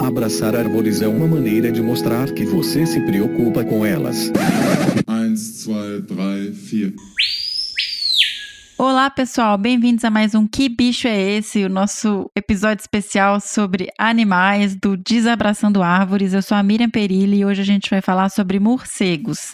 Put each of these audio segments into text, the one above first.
Abraçar árvores é uma maneira de mostrar que você se preocupa com elas. 1, 2, 3, 4. Olá pessoal, bem-vindos a mais um Que Bicho é Esse? O nosso episódio especial sobre animais do Desabraçando Árvores. Eu sou a Miriam Perilli e hoje a gente vai falar sobre morcegos.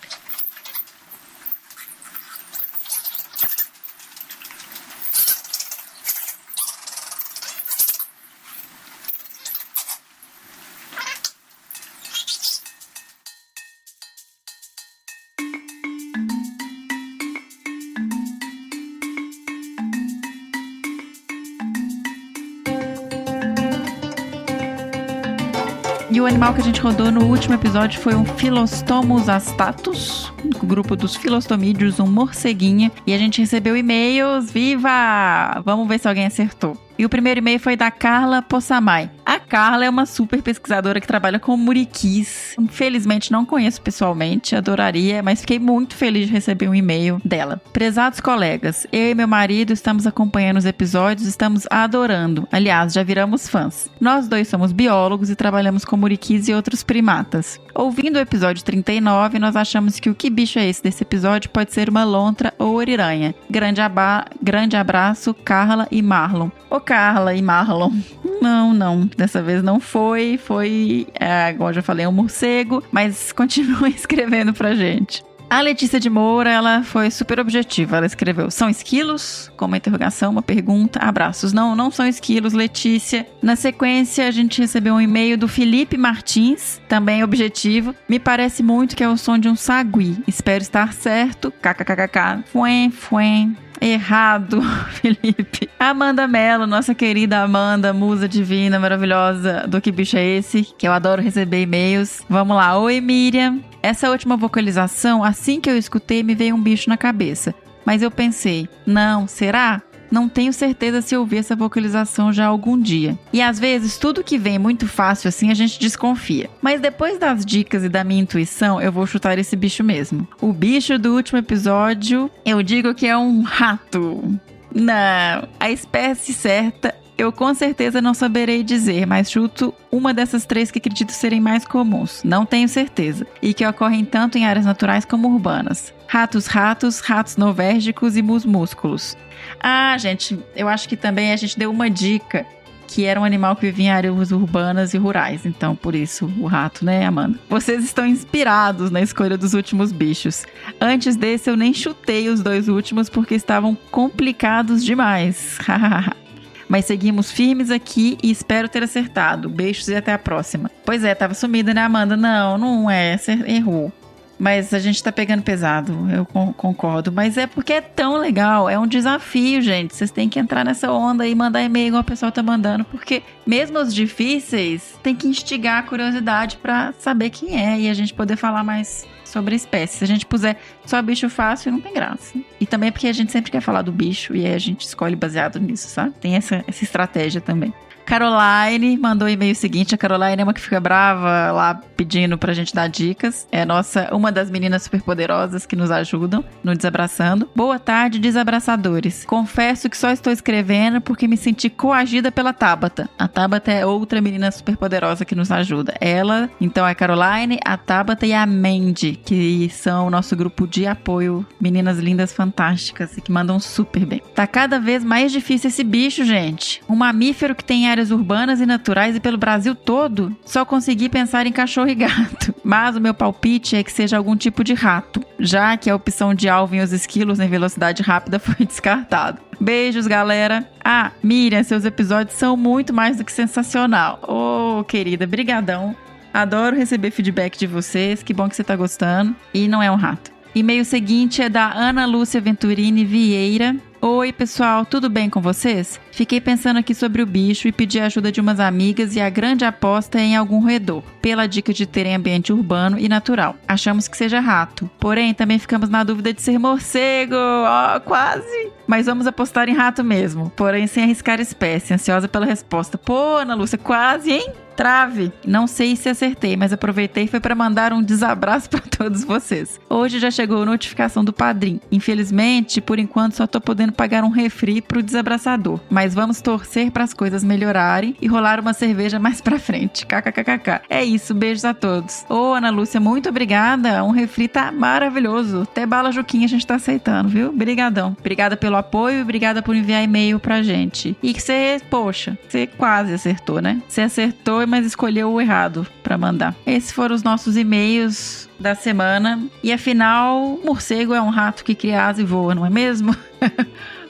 E o animal que a gente rodou no último episódio foi um Philostomus astatus, o grupo dos filostomídeos, um morceguinho. E a gente recebeu e-mails, viva! Vamos ver se alguém acertou. E o primeiro e-mail foi da Carla Possamay. A Carla é uma super pesquisadora que trabalha com muriquis. Infelizmente não conheço pessoalmente, adoraria, mas fiquei muito feliz de receber um e-mail dela. Prezados colegas, eu e meu marido estamos acompanhando os episódios, estamos adorando. Aliás, já viramos fãs. Nós dois somos biólogos e trabalhamos com muriquis e outros primatas. Ouvindo o episódio 39, nós achamos que o que bicho é esse desse episódio pode ser uma lontra ou oriranha. Grande abraço, Carla e Marlon. Ô Carla e Marlon, não, dessa vez não foi, igual eu já falei, um morcego, mas continua escrevendo pra gente. A Letícia de Moura, ela foi super objetiva, ela escreveu, são esquilos? Com uma interrogação, uma pergunta, abraços. Não são esquilos, Letícia. Na sequência, a gente recebeu um e-mail do Felipe Martins, também objetivo. Me parece muito que é o som de um sagui, espero estar certo, kkkk, fuem. Errado, Felipe. Amanda Mello, nossa querida Amanda, musa divina, maravilhosa do Que Bicho é Esse? Que eu adoro receber e-mails. Vamos lá. Oi, Miriam. Essa última vocalização, assim que eu escutei, me veio um bicho na cabeça. Mas eu pensei, não, será? Não tenho certeza se ouvi essa vocalização já algum dia. E às vezes, tudo que vem muito fácil assim, a gente desconfia. Mas depois das dicas e da minha intuição, eu vou chutar esse bicho mesmo. O bicho do último episódio, eu digo que é um rato. Não, a espécie certa eu com certeza não saberei dizer, mas chuto uma dessas três que acredito serem mais comuns. Não tenho certeza. E que ocorrem tanto em áreas naturais como urbanas. Ratos novérgicos e musmúsculos. Ah, gente, eu acho que também a gente deu uma dica que era um animal que vivia em áreas urbanas e rurais. Então, por isso, o rato, né, Amanda? Vocês estão inspirados na escolha dos últimos bichos. Antes desse, eu nem chutei os dois últimos porque estavam complicados demais. Mas seguimos firmes aqui e espero ter acertado. Beijos e até a próxima. Pois é, tava sumida, né, Amanda? Não é, você errou. Mas a gente tá pegando pesado, eu concordo. Mas é porque é tão legal, é um desafio, gente. Vocês têm que entrar nessa onda e mandar e-mail igual o pessoal tá mandando. Porque mesmo os difíceis, tem que instigar a curiosidade pra saber quem é e a gente poder falar mais sobre a espécie. Se a gente puser só bicho fácil, não tem graça. E também porque a gente sempre quer falar do bicho e aí a gente escolhe baseado nisso, sabe? Tem essa estratégia também. Caroline mandou o e-mail seguinte. A Caroline é uma que fica brava lá pedindo pra gente dar dicas. É uma das meninas superpoderosas que nos ajudam no Desabraçando. Boa tarde, desabraçadores. Confesso que só estou escrevendo porque me senti coagida pela Tabata. A Tabata é outra menina superpoderosa que nos ajuda. Ela, então, é a Caroline, a Tabata e a Mandy, que são o nosso grupo de apoio. Meninas lindas, fantásticas e que mandam super bem. Tá cada vez mais difícil esse bicho, gente. Um mamífero que tem áreas urbanas e naturais e pelo Brasil todo, só consegui pensar em cachorro e gato. Mas o meu palpite é que seja algum tipo de rato, já que a opção de alvo em os esquilos em velocidade rápida foi descartada. Beijos, galera. Ah, Miriam, seus episódios são muito mais do que sensacional. Ô, querida, brigadão. Adoro receber feedback de vocês. Que bom que você tá gostando. E não é um rato. E-mail seguinte é da Ana Lúcia Venturini Vieira. Oi, pessoal, tudo bem com vocês? Fiquei pensando aqui sobre o bicho e pedi a ajuda de umas amigas e a grande aposta é em algum roedor, pela dica de ter em ambiente urbano e natural. Achamos que seja rato, porém também ficamos na dúvida de ser morcego, quase! Mas vamos apostar em rato mesmo, porém sem arriscar espécie, ansiosa pela resposta. Pô, Ana Lúcia, quase, hein? Trave. Não sei se acertei, mas aproveitei foi para mandar um desabraço para todos vocês. Hoje já chegou a notificação do padrinho. Infelizmente, por enquanto só tô podendo pagar um refri pro desabraçador, mas vamos torcer para as coisas melhorarem e rolar uma cerveja mais pra frente. KKKKK. É isso, beijos a todos. Ô, Ana Lúcia, muito obrigada. Um refri tá maravilhoso. Até bala Juquinha a gente tá aceitando, viu? Brigadão. Obrigada pelo apoio e obrigada por enviar e-mail pra gente. E que você, poxa, você quase acertou, né? Você acertou, mas escolheu o errado pra mandar. Esses foram os nossos e-mails da semana. E afinal, morcego é um rato que cria asa e voa, não é mesmo?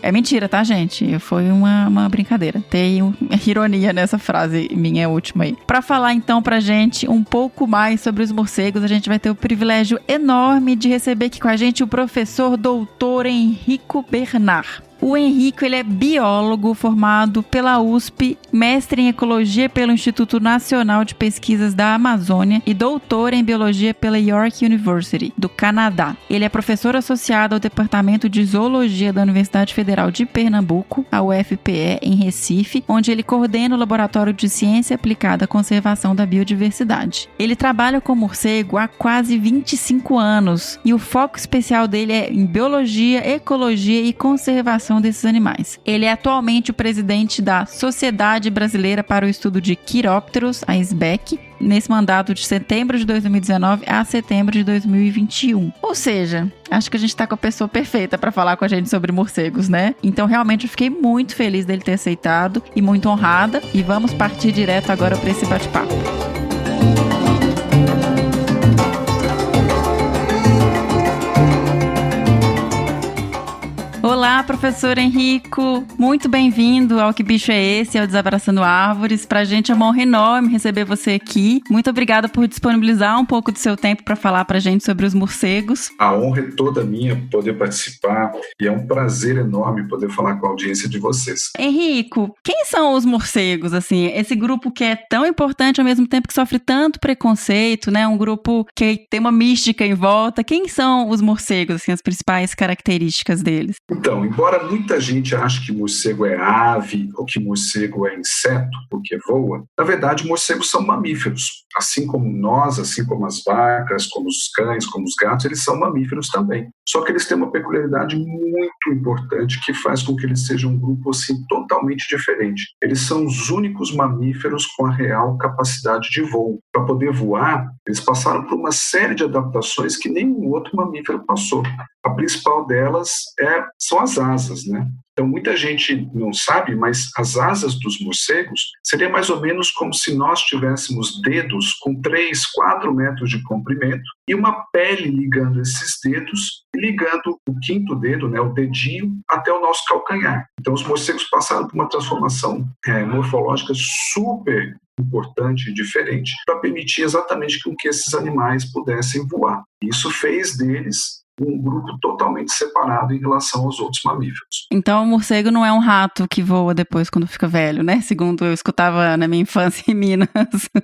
É mentira, tá, gente? Foi uma brincadeira. Tem ironia nessa frase minha última aí. Pra falar então pra gente um pouco mais sobre os morcegos, a gente vai ter o privilégio enorme de receber aqui com a gente o professor doutor Henrico Bernard. O Henrico, ele é biólogo formado pela USP, mestre em ecologia pelo Instituto Nacional de Pesquisas da Amazônia e doutor em biologia pela York University, do Canadá. Ele é professor associado ao Departamento de Zoologia da Universidade Federal de Pernambuco, a UFPE, em Recife, onde ele coordena o Laboratório de Ciência Aplicada à Conservação da Biodiversidade. Ele trabalha com morcego há quase 25 anos e o foco especial dele é em biologia, ecologia e conservação desses animais. Ele é atualmente o presidente da Sociedade Brasileira para o Estudo de Quirópteros, a SBEC, nesse mandato de setembro de 2019 a setembro de 2021. Ou seja, acho que a gente tá com a pessoa perfeita para falar com a gente sobre morcegos, né? Então, realmente, eu fiquei muito feliz dele ter aceitado e muito honrada. E vamos partir direto agora para esse bate-papo. Olá, professor Henrico, muito bem-vindo ao Que Bicho é Esse, ao Desabraçando Árvores. Pra gente é uma honra enorme receber você aqui. Muito obrigada por disponibilizar um pouco do seu tempo para falar pra gente sobre os morcegos. A honra é toda minha poder participar e é um prazer enorme poder falar com a audiência de vocês. Henrico, quem são os morcegos, assim? Esse grupo que é tão importante ao mesmo tempo que sofre tanto preconceito, né? Um grupo que tem uma mística em volta. Quem são os morcegos, assim, as principais características deles? Então, embora muita gente ache que morcego é ave ou que morcego é inseto, porque voa, na verdade, morcegos são mamíferos. Assim como nós, assim como as vacas, como os cães, como os gatos, eles são mamíferos também. Só que eles têm uma peculiaridade muito importante que faz com que eles sejam um grupo assim, totalmente diferente. Eles são os únicos mamíferos com a real capacidade de voo. Para poder voar, eles passaram por uma série de adaptações que nenhum outro mamífero passou. A principal delas são as asas, né? Então, muita gente não sabe, mas as asas dos morcegos seria mais ou menos como se nós tivéssemos dedos com 3, 4 metros de comprimento e uma pele ligando esses dedos e ligando o quinto dedo, né, o dedinho, até o nosso calcanhar. Então, os morcegos passaram por uma transformação morfológica super importante e diferente para permitir exatamente que esses animais pudessem voar. Isso fez deles um grupo totalmente separado em relação aos outros mamíferos. Então o morcego não é um rato que voa depois quando fica velho, né? Segundo eu escutava na minha infância em Minas.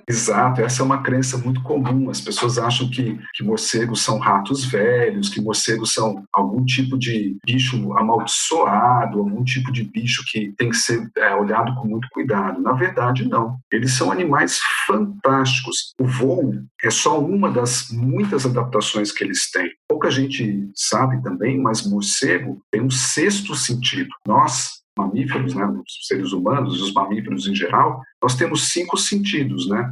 Exato, essa é uma crença muito comum. As pessoas acham que morcegos são ratos velhos, que morcegos são algum tipo de bicho amaldiçoado, algum tipo de bicho que tem que ser olhado com muito cuidado. Na verdade, não. Eles são animais fantásticos. O voo é só uma das muitas adaptações que eles têm. Pouca gente sabe também, mas morcego tem um sexto sentido. Nós, mamíferos, né, os seres humanos, os mamíferos em geral, nós temos 5 sentidos, né?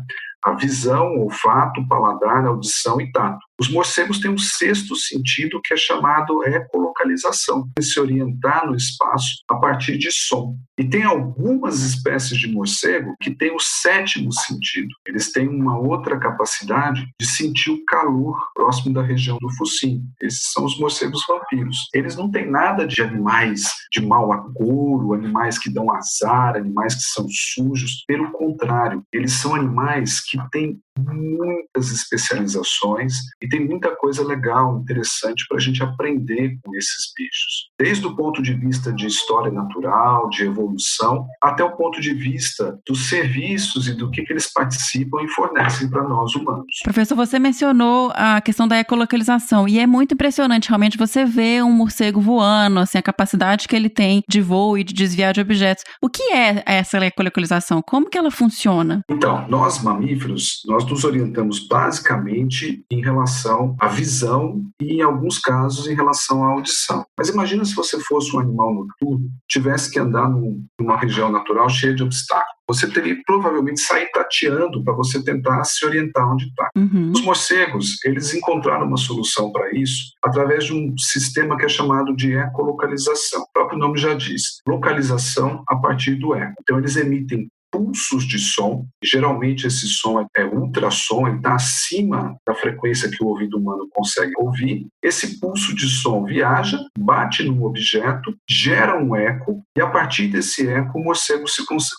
A visão, olfato, paladar, audição e tato. Os morcegos têm um sexto sentido que é chamado ecolocalização, que se orientar no espaço a partir de som. E tem algumas espécies de morcego que têm o 7º sentido. Eles têm uma outra capacidade de sentir o calor próximo da região do focinho. Esses são os morcegos vampiros. Eles não têm nada de animais de mau agouro, animais que dão azar, animais que são sujos. Pelo contrário, eles são animais que têm muitas especializações e tem muita coisa legal, interessante para a gente aprender com esses bichos. Desde o ponto de vista de história natural, de evolução, até o ponto de vista dos serviços e do que eles participam e fornecem para nós humanos. Professor, você mencionou a questão da ecolocalização e é muito impressionante realmente você ver um morcego voando, assim, a capacidade que ele tem de voo e de desviar de objetos. O que é essa ecolocalização? Como que ela funciona? Então, nós mamíferos, nós nos orientamos basicamente em relação à visão e, em alguns casos, em relação à audição. Mas imagina se você fosse um animal noturno, tivesse que andar numa região natural cheia de obstáculos. Você teria que provavelmente sair tateando para você tentar se orientar onde está. Uhum. Os morcegos, eles encontraram uma solução para isso através de um sistema que é chamado de ecolocalização. O próprio nome já diz, localização a partir do eco. Então, eles emitem pulsos de som, geralmente esse som é ultrassom, ele está acima da frequência que o ouvido humano consegue ouvir. Esse pulso de som viaja, bate num objeto, gera um eco e a partir desse eco o morcego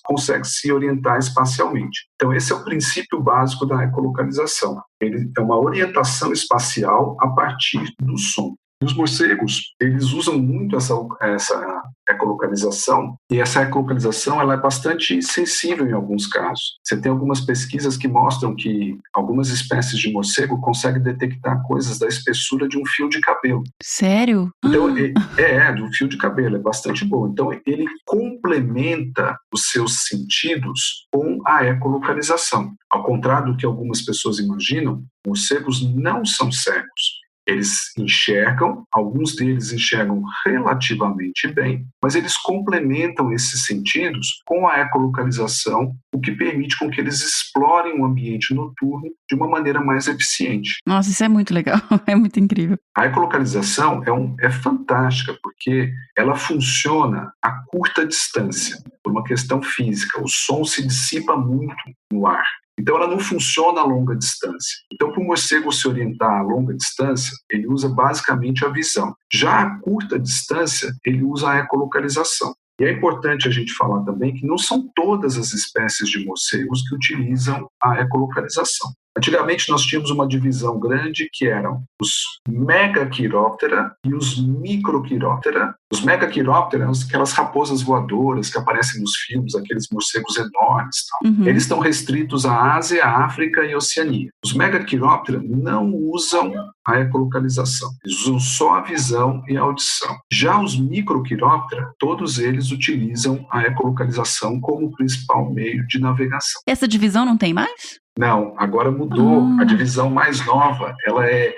consegue se orientar espacialmente. Então esse é o princípio básico da ecolocalização. Ele é uma orientação espacial a partir do som. E os morcegos, eles usam muito essa ecolocalização, e essa ecolocalização ela é bastante sensível em alguns casos. Você tem algumas pesquisas que mostram que algumas espécies de morcego conseguem detectar coisas da espessura de um fio de cabelo. Sério? Então, de um fio de cabelo, é bastante bom. Então, ele complementa os seus sentidos com a ecolocalização. Ao contrário do que algumas pessoas imaginam, morcegos não são cegos. Eles enxergam, alguns deles enxergam relativamente bem, mas eles complementam esses sentidos com a ecolocalização, o que permite com que eles explorem o ambiente noturno de uma maneira mais eficiente. Nossa, isso é muito legal, é muito incrível. A ecolocalização é fantástica, porque ela funciona a curta distância, por uma questão física. O som se dissipa muito no ar. Então, ela não funciona a longa distância. Então, para o morcego se orientar a longa distância, ele usa basicamente a visão. Já a curta distância, ele usa a ecolocalização. E é importante a gente falar também que não são todas as espécies de morcegos que utilizam a ecolocalização. Antigamente nós tínhamos uma divisão grande que eram os Megachiroptera e os Microchiroptera. Os Megachiroptera são aquelas raposas voadoras que aparecem nos filmes, aqueles morcegos enormes. Uhum. Eles estão restritos à Ásia, África e Oceania. Os Megachiroptera não usam a ecolocalização, eles usam só a visão e a audição. Já os Microchiroptera, todos eles utilizam a ecolocalização como principal meio de navegação. Essa divisão não tem mais? Não, agora mudou. A divisão mais nova, ela é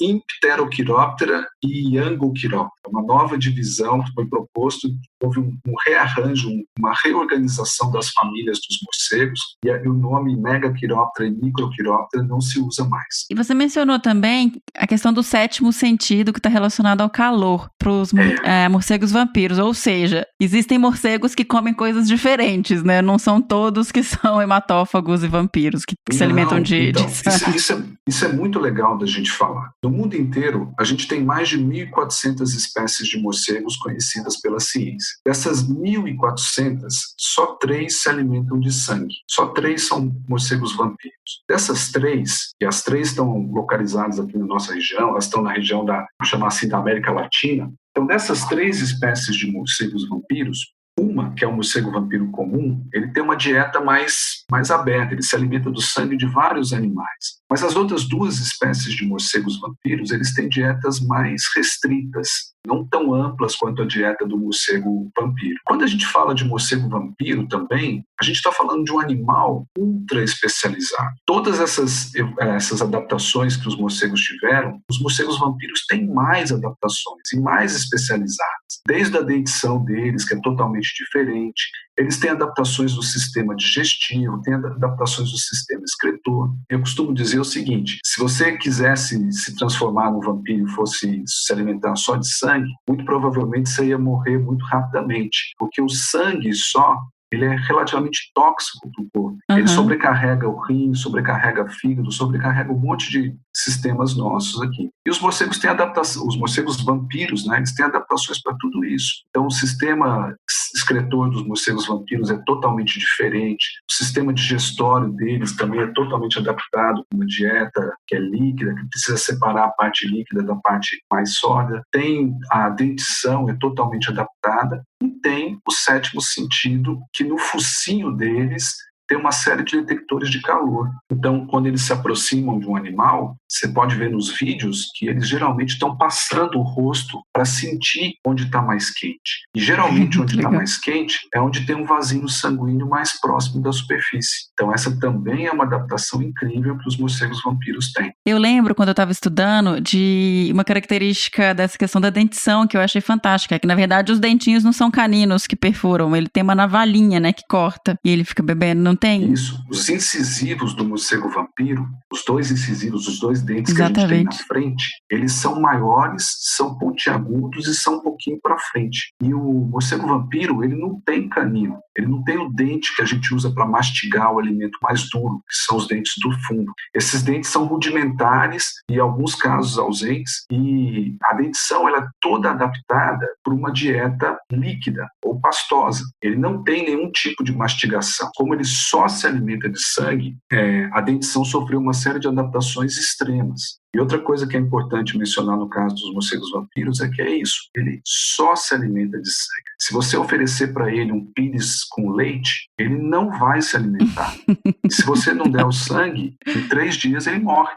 Impterochiroptera e Yangochiroptera. Uma nova divisão que foi proposto, houve um rearranjo, uma reorganização das famílias dos morcegos, e o nome Megachiroptera e Microchiroptera não se usa mais. E você mencionou também a questão do sétimo sentido que está relacionado ao calor para os morcegos vampiros, ou seja, existem morcegos que comem coisas diferentes, né? Não são todos que são hematófagos e vampiros, que se alimentam de sangue. Isso é muito legal da gente falar. No mundo inteiro, a gente tem mais de 1.400 espécies de morcegos conhecidas pela ciência. Dessas 1.400, só 3 se alimentam de sangue. Só 3 são morcegos vampiros. Dessas 3, e as 3 estão localizadas aqui na nossa região, elas estão na região da América Latina. Então, dessas 3 espécies de morcegos vampiros, uma, que é o morcego vampiro comum, ele tem uma dieta mais aberta, ele se alimenta do sangue de vários animais. Mas as outras 2 espécies de morcegos vampiros, eles têm dietas mais restritas, não tão amplas quanto a dieta do morcego vampiro. Quando a gente fala de morcego vampiro também, a gente está falando de um animal ultra especializado. Todas essas adaptações que os morcegos tiveram, os morcegos vampiros têm mais adaptações e mais especializadas. Desde a dentição deles, que é totalmente diferente, eles têm adaptações do sistema digestivo, têm adaptações do sistema excretor. Eu costumo dizer o seguinte, se você quisesse se transformar no vampiro e fosse se alimentar só de sangue, muito provavelmente você ia morrer muito rapidamente, porque o sangue só, ele é relativamente tóxico para o corpo. Ele sobrecarrega o rim, sobrecarrega o fígado, sobrecarrega um monte de sistemas nossos aqui. E os morcegos têm adaptação, os morcegos vampiros, né, eles têm adaptações para tudo isso. Então o sistema excretor dos morcegos vampiros é totalmente diferente, o sistema digestório deles também é totalmente adaptado com uma dieta que é líquida, que precisa separar a parte líquida da parte mais sólida, tem a dentição, é totalmente adaptada, e tem o sétimo sentido, que no focinho deles tem uma série de detectores de calor. Então, quando eles se aproximam de um animal, você pode ver nos vídeos que eles geralmente estão passando o rosto para sentir onde está mais quente. E geralmente onde está mais quente é onde tem um vasinho sanguíneo mais próximo da superfície. Então, essa também é uma adaptação incrível que os morcegos vampiros têm. Eu lembro, quando eu estava estudando, de uma característica dessa questão da dentição que eu achei fantástica, é que, na verdade, os dentinhos não são caninos que perfuram, ele tem uma navalhinha, né, que corta, e ele fica bebendo, não tem? Isso. Os incisivos do morcego vampiro, os dois incisivos, os dois dentes que a gente tem na frente, eles são maiores, são pontiagudos e são um pouquinho para frente. E o morcego vampiro, ele não tem canino, ele não tem o dente que a gente usa para mastigar o alimento mais duro, que são os dentes do fundo. Esses dentes são rudimentares e, em alguns casos, ausentes, e a dentição ela é toda adaptada para uma dieta líquida ou pastosa. Ele não tem nenhum tipo de mastigação. Como ele só se alimenta de sangue, a dentição sofreu uma série de adaptações extremas. E outra coisa que é importante mencionar no caso dos morcegos vampiros é que é isso, ele só se alimenta de sangue. Se você oferecer para ele um pires com leite, ele não vai se alimentar. E se você não der o sangue, em 3 dias ele morre.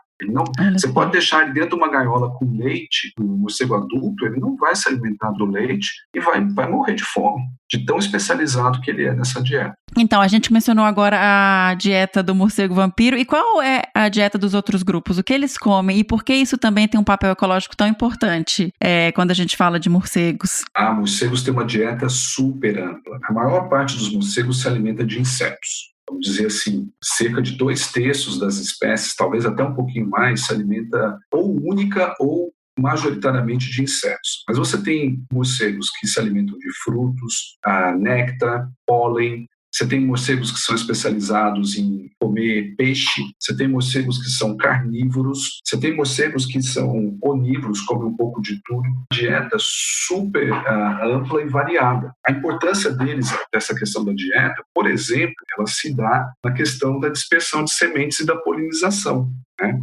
Você pode deixar ele dentro de uma gaiola com leite, um morcego adulto, ele não vai se alimentar do leite e vai morrer de fome, de tão especializado que ele é nessa dieta. Então, a gente mencionou agora a dieta do morcego vampiro. E qual é a dieta dos outros grupos? O que eles comem e por que isso também tem um papel ecológico tão importante quando a gente fala de morcegos? Morcegos têm uma dieta super ampla. A maior parte dos morcegos se alimenta de insetos. Vamos dizer assim, cerca de 2/3 das espécies, talvez até um pouquinho mais, se alimenta ou única ou majoritariamente de insetos. Mas você tem morcegos que se alimentam de frutos, néctar, pólen. Você tem morcegos que são especializados em comer peixe, você tem morcegos que são carnívoros, você tem morcegos que são onívoros, comem um pouco de tudo. Dieta super ampla e variada. A importância deles, dessa questão da dieta, por exemplo, ela se dá na questão da dispersão de sementes e da polinização.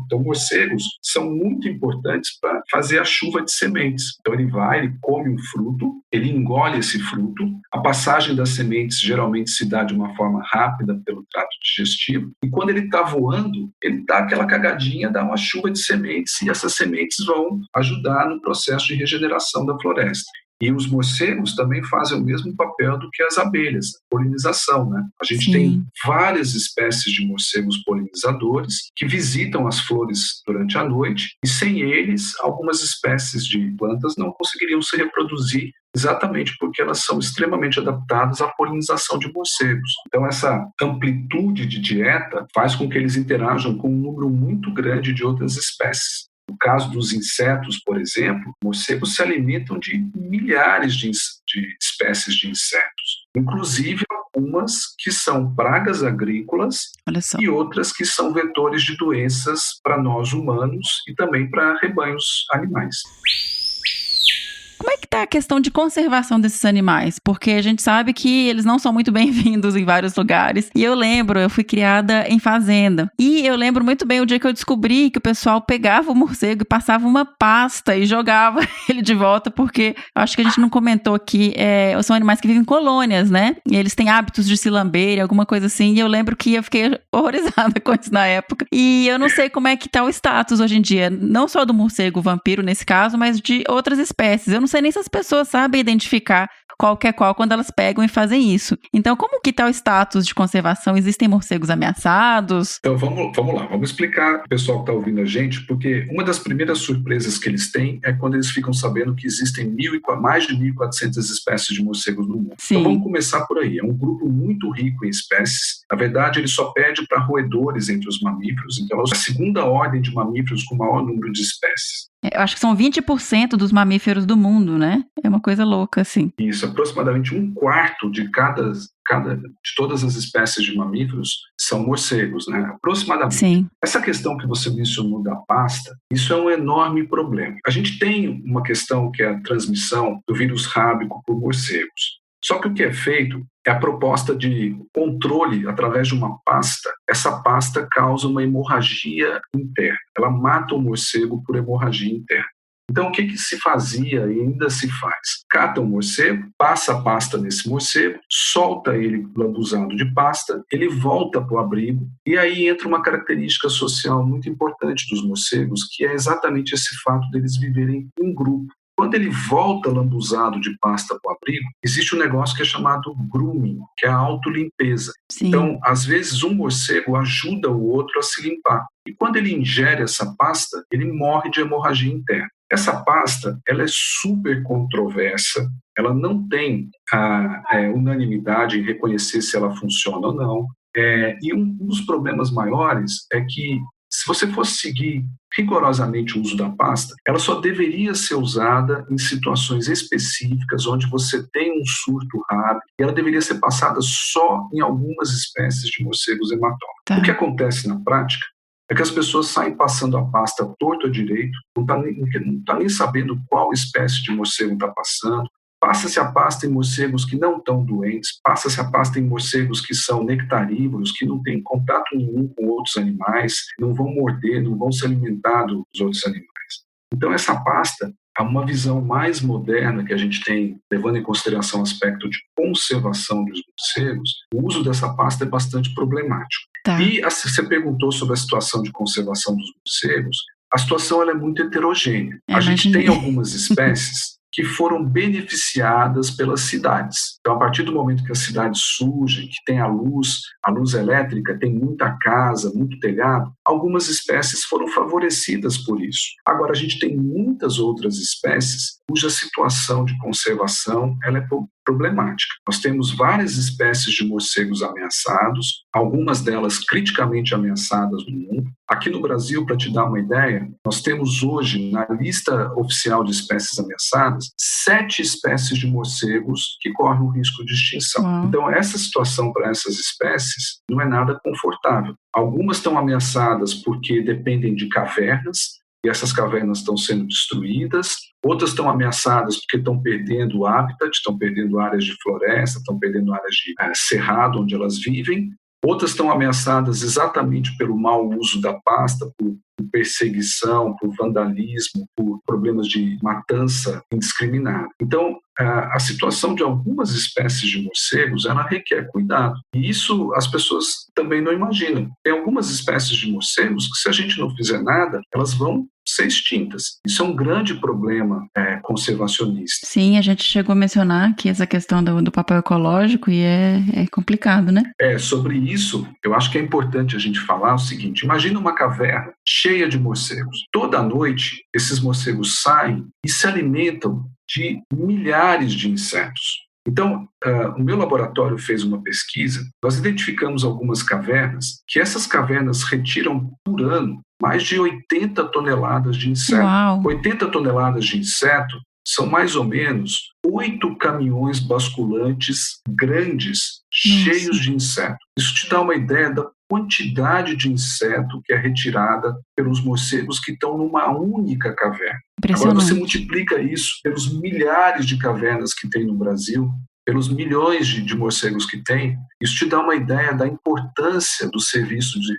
Então, morcegos são muito importantes para fazer a chuva de sementes. Então, ele come um fruto, ele engole esse fruto, a passagem das sementes geralmente se dá de uma forma rápida pelo trato digestivo, e quando ele está voando, ele dá aquela cagadinha, dá uma chuva de sementes, e essas sementes vão ajudar no processo de regeneração da floresta. E os morcegos também fazem o mesmo papel do que as abelhas, a polinização, né? A gente tem várias espécies de morcegos polinizadores que visitam as flores durante a noite e sem eles, algumas espécies de plantas não conseguiriam se reproduzir exatamente porque elas são extremamente adaptadas à polinização de morcegos. Então, essa amplitude de dieta faz com que eles interajam com um número muito grande de outras espécies. No caso dos insetos, por exemplo, morcegos se alimentam de milhares de espécies de insetos, inclusive algumas que são pragas agrícolas e outras que são vetores de doenças para nós humanos e também para rebanhos animais. Como é que tá a questão de conservação desses animais? Porque a gente sabe que eles não são muito bem-vindos em vários lugares. E eu fui criada em fazenda. E eu lembro muito bem o dia que eu descobri que o pessoal pegava o morcego e passava uma pasta e jogava ele de volta, porque acho que a gente não comentou aqui, são animais que vivem em colônias, né? E eles têm hábitos de se lamber, alguma coisa assim. E eu lembro que eu fiquei horrorizada com isso na época. E eu não sei como é que tá o status hoje em dia, não só do morcego vampiro nesse caso, mas de outras espécies. Eu não sei nem se as pessoas sabem identificar qual que é qual quando elas pegam e fazem isso. Então, como que está o status de conservação? Existem morcegos ameaçados? Então, vamos lá. Vamos explicar pro pessoal que está ouvindo a gente, porque uma das primeiras surpresas que eles têm é quando eles ficam sabendo que existem mais de 1.400 espécies de morcegos no mundo. Sim. Então, vamos começar por aí. É um grupo muito rico em espécies. Na verdade, ele só perde para roedores entre os mamíferos. Então, é a segunda ordem de mamíferos com o maior número de espécies. Eu acho que são 20% dos mamíferos do mundo, né? É uma coisa louca, assim. Isso, aproximadamente 1/4 de de todas as espécies de mamíferos são morcegos, né? Aproximadamente. Sim. Essa questão que você mencionou da pasta, isso é um enorme problema. A gente tem uma questão que é a transmissão do vírus rábico por morcegos. Só que o que é feito é a proposta de controle através de uma pasta. Essa pasta causa uma hemorragia interna. Ela mata o morcego por hemorragia interna. Então, o que se fazia e ainda se faz? Cata um morcego, passa a pasta nesse morcego, solta ele lambuzado de pasta, ele volta para o abrigo, e aí entra uma característica social muito importante dos morcegos, que é exatamente esse fato deles viverem em grupo. Quando ele volta lambuzado de pasta para o abrigo, existe um negócio que é chamado grooming, que é a autolimpeza. Sim. Então, às vezes, um morcego ajuda o outro a se limpar. E quando ele ingere essa pasta, ele morre de hemorragia interna. Essa pasta, ela é super controversa, ela não tem unanimidade em reconhecer se ela funciona ou não. E um dos problemas maiores é que, se você fosse seguir rigorosamente o uso da pasta, ela só deveria ser usada em situações específicas, onde você tem um surto raro, e ela deveria ser passada só em algumas espécies de morcegos hematófagos. Tá. O que acontece na prática é que as pessoas saem passando a pasta torto ou direito, não tá nem sabendo qual espécie de morcego está passando. Passa-se a pasta em morcegos que não estão doentes, passa-se a pasta em morcegos que são nectarívoros, que não têm contato nenhum com outros animais, não vão morder, não vão se alimentar dos outros animais. Então, essa pasta é uma visão mais moderna que a gente tem, levando em consideração o aspecto de conservação dos morcegos. O uso dessa pasta é bastante problemático. Tá. E você perguntou sobre a situação de conservação dos morcegos. A situação ela é muito heterogênea. A gente tem algumas espécies que foram beneficiadas pelas cidades. Então, a partir do momento que as cidades surgem, que tem a luz elétrica, tem muita casa, muito telhado, algumas espécies foram favorecidas por isso. Agora, a gente tem muitas outras espécies cuja situação de conservação ela é problemática. Nós temos várias espécies de morcegos ameaçados, algumas delas criticamente ameaçadas no mundo. Aqui no Brasil, para te dar uma ideia, nós temos hoje, na lista oficial de espécies ameaçadas, 7 espécies de morcegos que correm o risco de extinção. Uau. Então, essa situação para essas espécies não é nada confortável. Algumas estão ameaçadas porque dependem de cavernas, e essas cavernas estão sendo destruídas. Outras estão ameaçadas porque estão perdendo o habitat, estão perdendo áreas de floresta, estão perdendo áreas de cerrado onde elas vivem. Outras estão ameaçadas exatamente pelo mau uso da pasta, por perseguição, por vandalismo, por problemas de matança indiscriminada. Então, a situação de algumas espécies de morcegos, ela requer cuidado. E isso as pessoas também não imaginam. Tem algumas espécies de morcegos que, se a gente não fizer nada, elas vão ser extintas. Isso é um grande problema conservacionista. Sim, a gente chegou a mencionar aqui essa questão do papel ecológico e é complicado, né? Sobre isso, eu acho que é importante a gente falar o seguinte: imagina uma caverna cheia de morcegos. Toda noite, esses morcegos saem e se alimentam de milhares de insetos. Então, o meu laboratório fez uma pesquisa, nós identificamos algumas cavernas, que essas cavernas retiram por ano mais de 80 toneladas de inseto. Uau. 80 toneladas de inseto são mais ou menos 8 caminhões basculantes grandes, cheios de inseto. Isso te dá uma ideia da quantidade de inseto que é retirada pelos morcegos que estão numa única caverna. Agora você multiplica isso pelos milhares de cavernas que tem no Brasil, pelos milhões de morcegos que tem, isso te dá uma ideia da importância do serviço de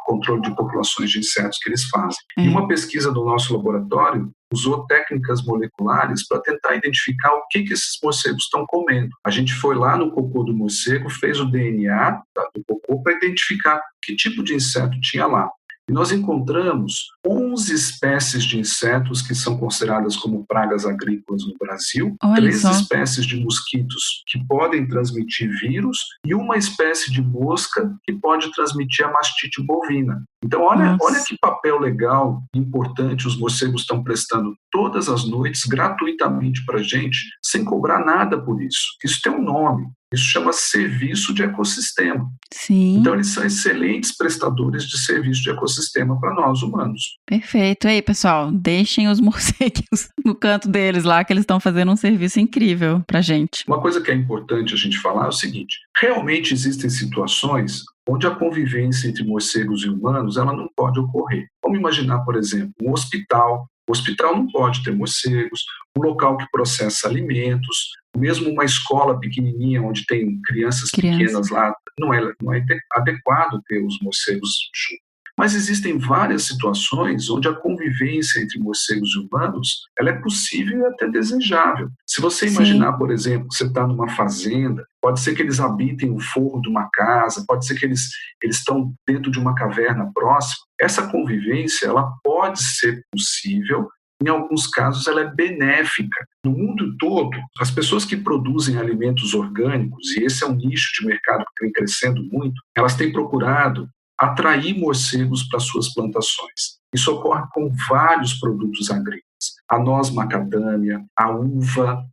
controle de populações de insetos que eles fazem. E uma pesquisa do nosso laboratório usou técnicas moleculares para tentar identificar o que esses morcegos estão comendo. A gente foi lá no cocô do morcego, fez o DNA do cocô para identificar que tipo de inseto tinha lá. E nós encontramos 11 espécies de insetos que são consideradas como pragas agrícolas no Brasil, 3 espécies de mosquitos que podem transmitir vírus e uma espécie de mosca que pode transmitir a mastite bovina. Então, olha que papel legal e importante os morcegos estão prestando todas as noites gratuitamente para a gente, sem cobrar nada por isso. Isso tem um nome. Isso chama serviço de ecossistema. Sim. Então, eles são excelentes prestadores de serviço de ecossistema para nós, humanos. Perfeito. E aí, pessoal, deixem os morcegos no canto deles lá, que eles estão fazendo um serviço incrível para a gente. Uma coisa que é importante a gente falar é o seguinte: realmente existem situações onde a convivência entre morcegos e humanos ela não pode ocorrer. Vamos imaginar, por exemplo, um hospital O hospital não pode ter morcegos, um local que processa alimentos, mesmo uma escola pequenininha onde tem crianças pequenas lá, não é adequado ter os morcegos juntos. Mas existem várias situações onde a convivência entre morcegos e humanos ela é possível e até desejável. Se você imaginar, por exemplo, que você está numa fazenda, pode ser que eles habitem o forro de uma casa, pode ser que eles estão dentro de uma caverna próxima. Essa convivência ela pode ser possível. Em alguns casos, ela é benéfica. No mundo todo, as pessoas que produzem alimentos orgânicos, e esse é um nicho de mercado que vem crescendo muito, elas têm procurado atrair morcegos para suas plantações. Isso ocorre com vários produtos agrícolas. A noz macadâmia, a uva,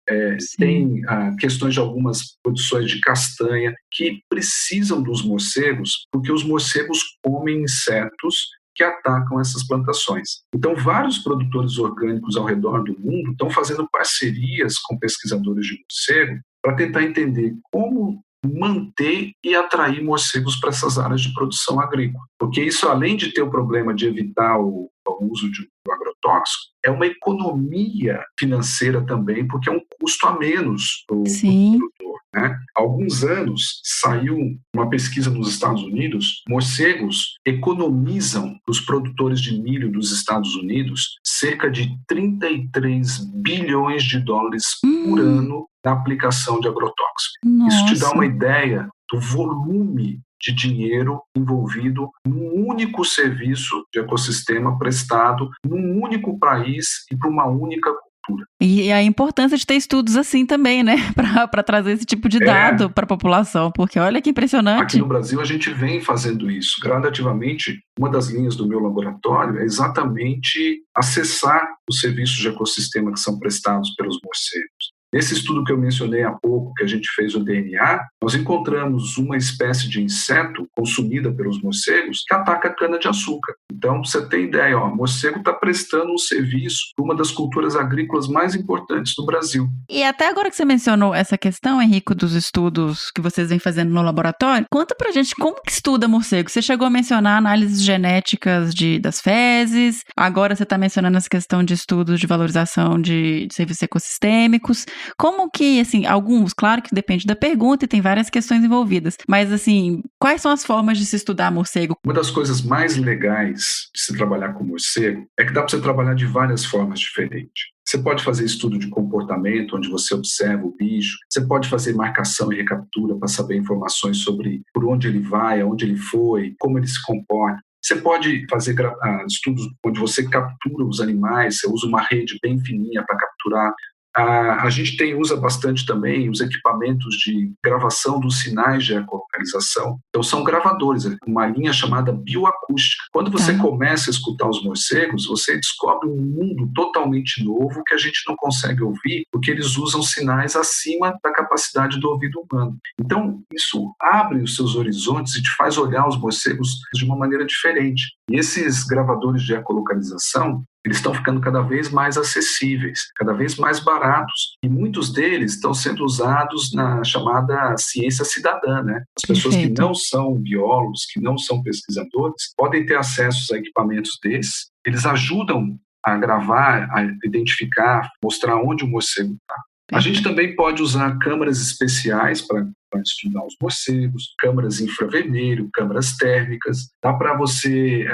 tem questões de algumas produções de castanha que precisam dos morcegos, porque os morcegos comem insetos que atacam essas plantações. Então, vários produtores orgânicos ao redor do mundo estão fazendo parcerias com pesquisadores de morcego para tentar entender como manter e atrair morcegos para essas áreas de produção agrícola. Porque isso, além de ter o problema de evitar o uso do agrotóxico, é uma economia financeira também, porque é um custo a menos para o produtor. Né? Há alguns anos saiu uma pesquisa nos Estados Unidos, morcegos economizam para os produtores de milho dos Estados Unidos cerca de 33 bilhões de dólares por ano na aplicação de agrotóxico. Nossa. Isso te dá uma ideia do volume de dinheiro envolvido num único serviço de ecossistema prestado num único país e para uma única cultura. E a importância de ter estudos assim também, né? Para trazer esse tipo de dado para a população, porque olha que impressionante. Aqui no Brasil a gente vem fazendo isso. Gradativamente, uma das linhas do meu laboratório é exatamente acessar os serviços de ecossistema que são prestados pelos morcegos. Nesse estudo que eu mencionei há pouco, que a gente fez o DNA, nós encontramos uma espécie de inseto consumida pelos morcegos que ataca a cana-de-açúcar. Então, você tem ideia, o morcego está prestando um serviço para uma das culturas agrícolas mais importantes do Brasil. E até agora que você mencionou essa questão, Henrico, dos estudos que vocês vêm fazendo no laboratório, conta pra gente como que estuda morcego. Você chegou a mencionar análises genéticas das fezes, agora você está mencionando essa questão de estudos de valorização de serviços ecossistêmicos. Como que, assim, alguns, claro que depende da pergunta e tem várias questões envolvidas, mas, assim, quais são as formas de se estudar morcego? Uma das coisas mais legais de se trabalhar com morcego é que dá para você trabalhar de várias formas diferentes. Você pode fazer estudo de comportamento, onde você observa o bicho. Você pode fazer marcação e recaptura para saber informações sobre por onde ele vai, aonde ele foi, como ele se comporta. Você pode fazer estudos onde você captura os animais, você usa uma rede bem fininha para capturar. A gente usa bastante também os equipamentos de gravação dos sinais de ecolocalização. Então, são gravadores, uma linha chamada bioacústica. Quando você começa a escutar os morcegos, você descobre um mundo totalmente novo que a gente não consegue ouvir, porque eles usam sinais acima da capacidade do ouvido humano. Então, isso abre os seus horizontes e te faz olhar os morcegos de uma maneira diferente. E esses gravadores de ecolocalização, eles estão ficando cada vez mais acessíveis, cada vez mais baratos, e muitos deles estão sendo usados na chamada ciência cidadã, né? As pessoas que não são biólogos, que não são pesquisadores, podem ter acesso a equipamentos desses, eles ajudam a gravar, a identificar, mostrar onde o morcego está. A gente também pode usar câmaras especiais para estudar os morcegos, câmaras infravermelho, câmaras térmicas. Dá para você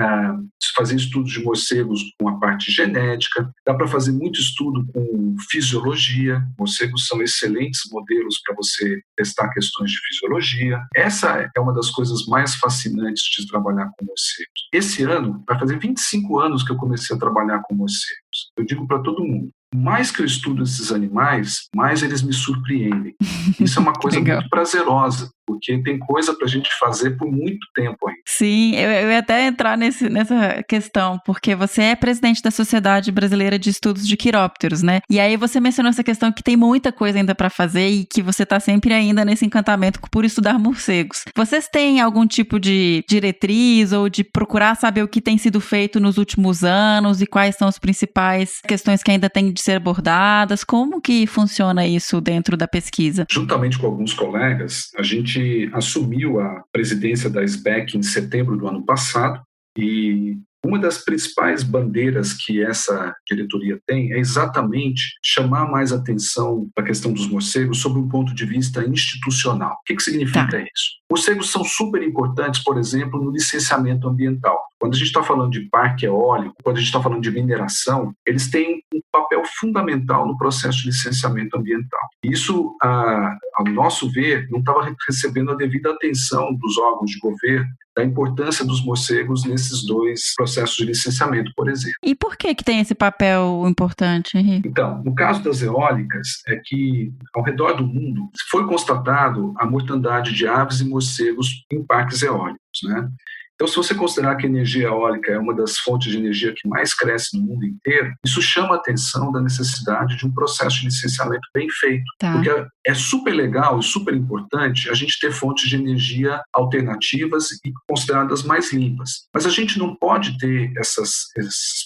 fazer estudos de morcegos com a parte genética, dá para fazer muito estudo com fisiologia. Morcegos são excelentes modelos para você testar questões de fisiologia. Essa é uma das coisas mais fascinantes de trabalhar com morcegos. Esse ano, vai fazer 25 anos que eu comecei a trabalhar com morcegos. Eu digo para todo mundo, mais que eu estudo esses animais, mais eles me surpreendem. Isso é uma coisa muito prazerosa, porque tem coisa pra gente fazer por muito tempo ainda. Sim, eu ia até entrar nessa questão, porque você é presidente da Sociedade Brasileira de Estudos de Quirópteros, né? E aí você mencionou essa questão que tem muita coisa ainda pra fazer e que você tá sempre ainda nesse encantamento por estudar morcegos. Vocês têm algum tipo de diretriz ou de procurar saber o que tem sido feito nos últimos anos e quais são as principais questões que ainda têm de ser abordadas? Como que funciona isso dentro da pesquisa? Juntamente com alguns colegas, a gente assumiu a presidência da SBEC em setembro do ano passado e Uma das principais bandeiras que essa diretoria tem é exatamente chamar mais atenção para a questão dos morcegos sob um ponto de vista institucional. O que significa isso? Morcegos são super importantes, por exemplo, no licenciamento ambiental. Quando a gente está falando de parque eólico, quando a gente está falando de mineração, eles têm um papel fundamental no processo de licenciamento ambiental. Isso, ao nosso ver, não estava recebendo a devida atenção dos órgãos de governo, da importância dos morcegos nesses dois processos de licenciamento, por exemplo. E por que tem esse papel importante, Henrique? Então, no caso das eólicas, é que ao redor do mundo foi constatado a mortandade de aves e morcegos em parques eólicos, né? Então, se você considerar que a energia eólica é uma das fontes de energia que mais cresce no mundo inteiro, isso chama a atenção da necessidade de um processo de licenciamento bem feito. Porque é super legal e super importante a gente ter fontes de energia alternativas e consideradas mais limpas. Mas a gente não pode ter essas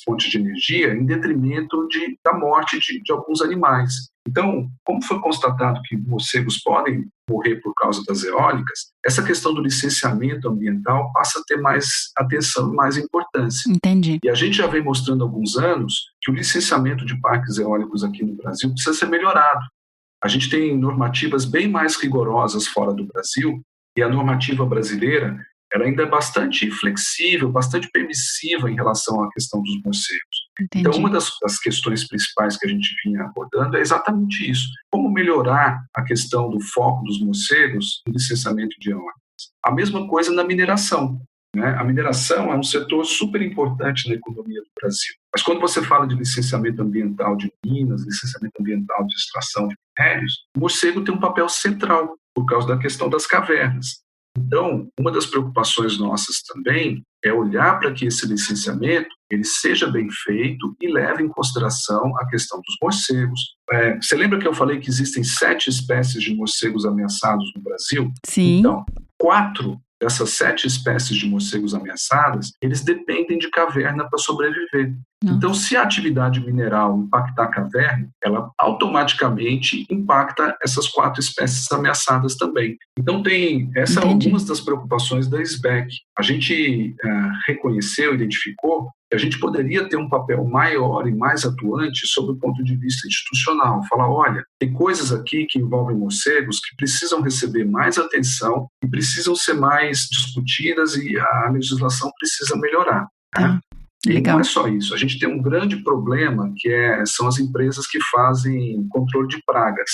fontes de energia em detrimento da morte de alguns animais. Então, como foi constatado que morcegos podem morrer por causa das eólicas, essa questão do licenciamento ambiental passa a ter mais atenção e mais importância. Entendi. E a gente já vem mostrando há alguns anos que o licenciamento de parques eólicos aqui no Brasil precisa ser melhorado. A gente tem normativas bem mais rigorosas fora do Brasil e a normativa brasileira ela ainda é bastante flexível, bastante permissiva em relação à questão dos morcegos. Entendi. Então, uma das questões principais que a gente vinha abordando é exatamente isso. Como melhorar a questão do foco dos morcegos no licenciamento de eólicas. A mesma coisa na mineração. Né? A mineração é um setor super importante na economia do Brasil. Mas quando você fala de licenciamento ambiental de minas, licenciamento ambiental de extração de minérios, o morcego tem um papel central por causa da questão das cavernas. Então, uma das preocupações nossas também é olhar para que esse licenciamento ele seja bem feito e leve em consideração a questão dos morcegos. Você lembra que eu falei que existem 7 espécies de morcegos ameaçados no Brasil? Sim. Então, 4 dessas 7 espécies de morcegos ameaçadas, eles dependem de caverna para sobreviver. Então, se a atividade mineral impactar a caverna, ela automaticamente impacta essas 4 espécies ameaçadas também. Então, essas são algumas das preocupações da SBEC. A gente reconheceu, identificou que a gente poderia ter um papel maior e mais atuante sob o ponto de vista institucional. Falar, olha, tem coisas aqui que envolvem morcegos que precisam receber mais atenção e precisam ser mais discutidas e a legislação precisa melhorar. Né? E não é só isso, a gente tem um grande problema que são as empresas que fazem controle de pragas.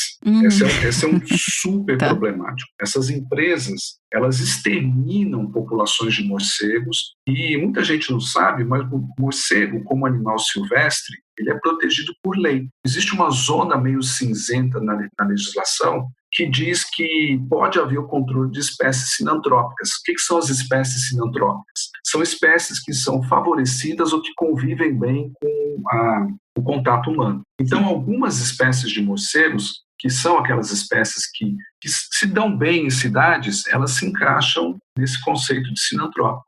Esse é um super problemático. Essas empresas, elas exterminam populações de morcegos e muita gente não sabe, mas o morcego, como animal silvestre, ele é protegido por lei. Existe uma zona meio cinzenta na legislação que diz que pode haver o controle de espécies sinantrópicas. O que são as espécies sinantrópicas? São espécies que são favorecidas ou que convivem bem com o contato humano. Então, algumas espécies de morcegos, que são aquelas espécies que se dão bem em cidades, elas se encaixam nesse conceito de sinantrópico.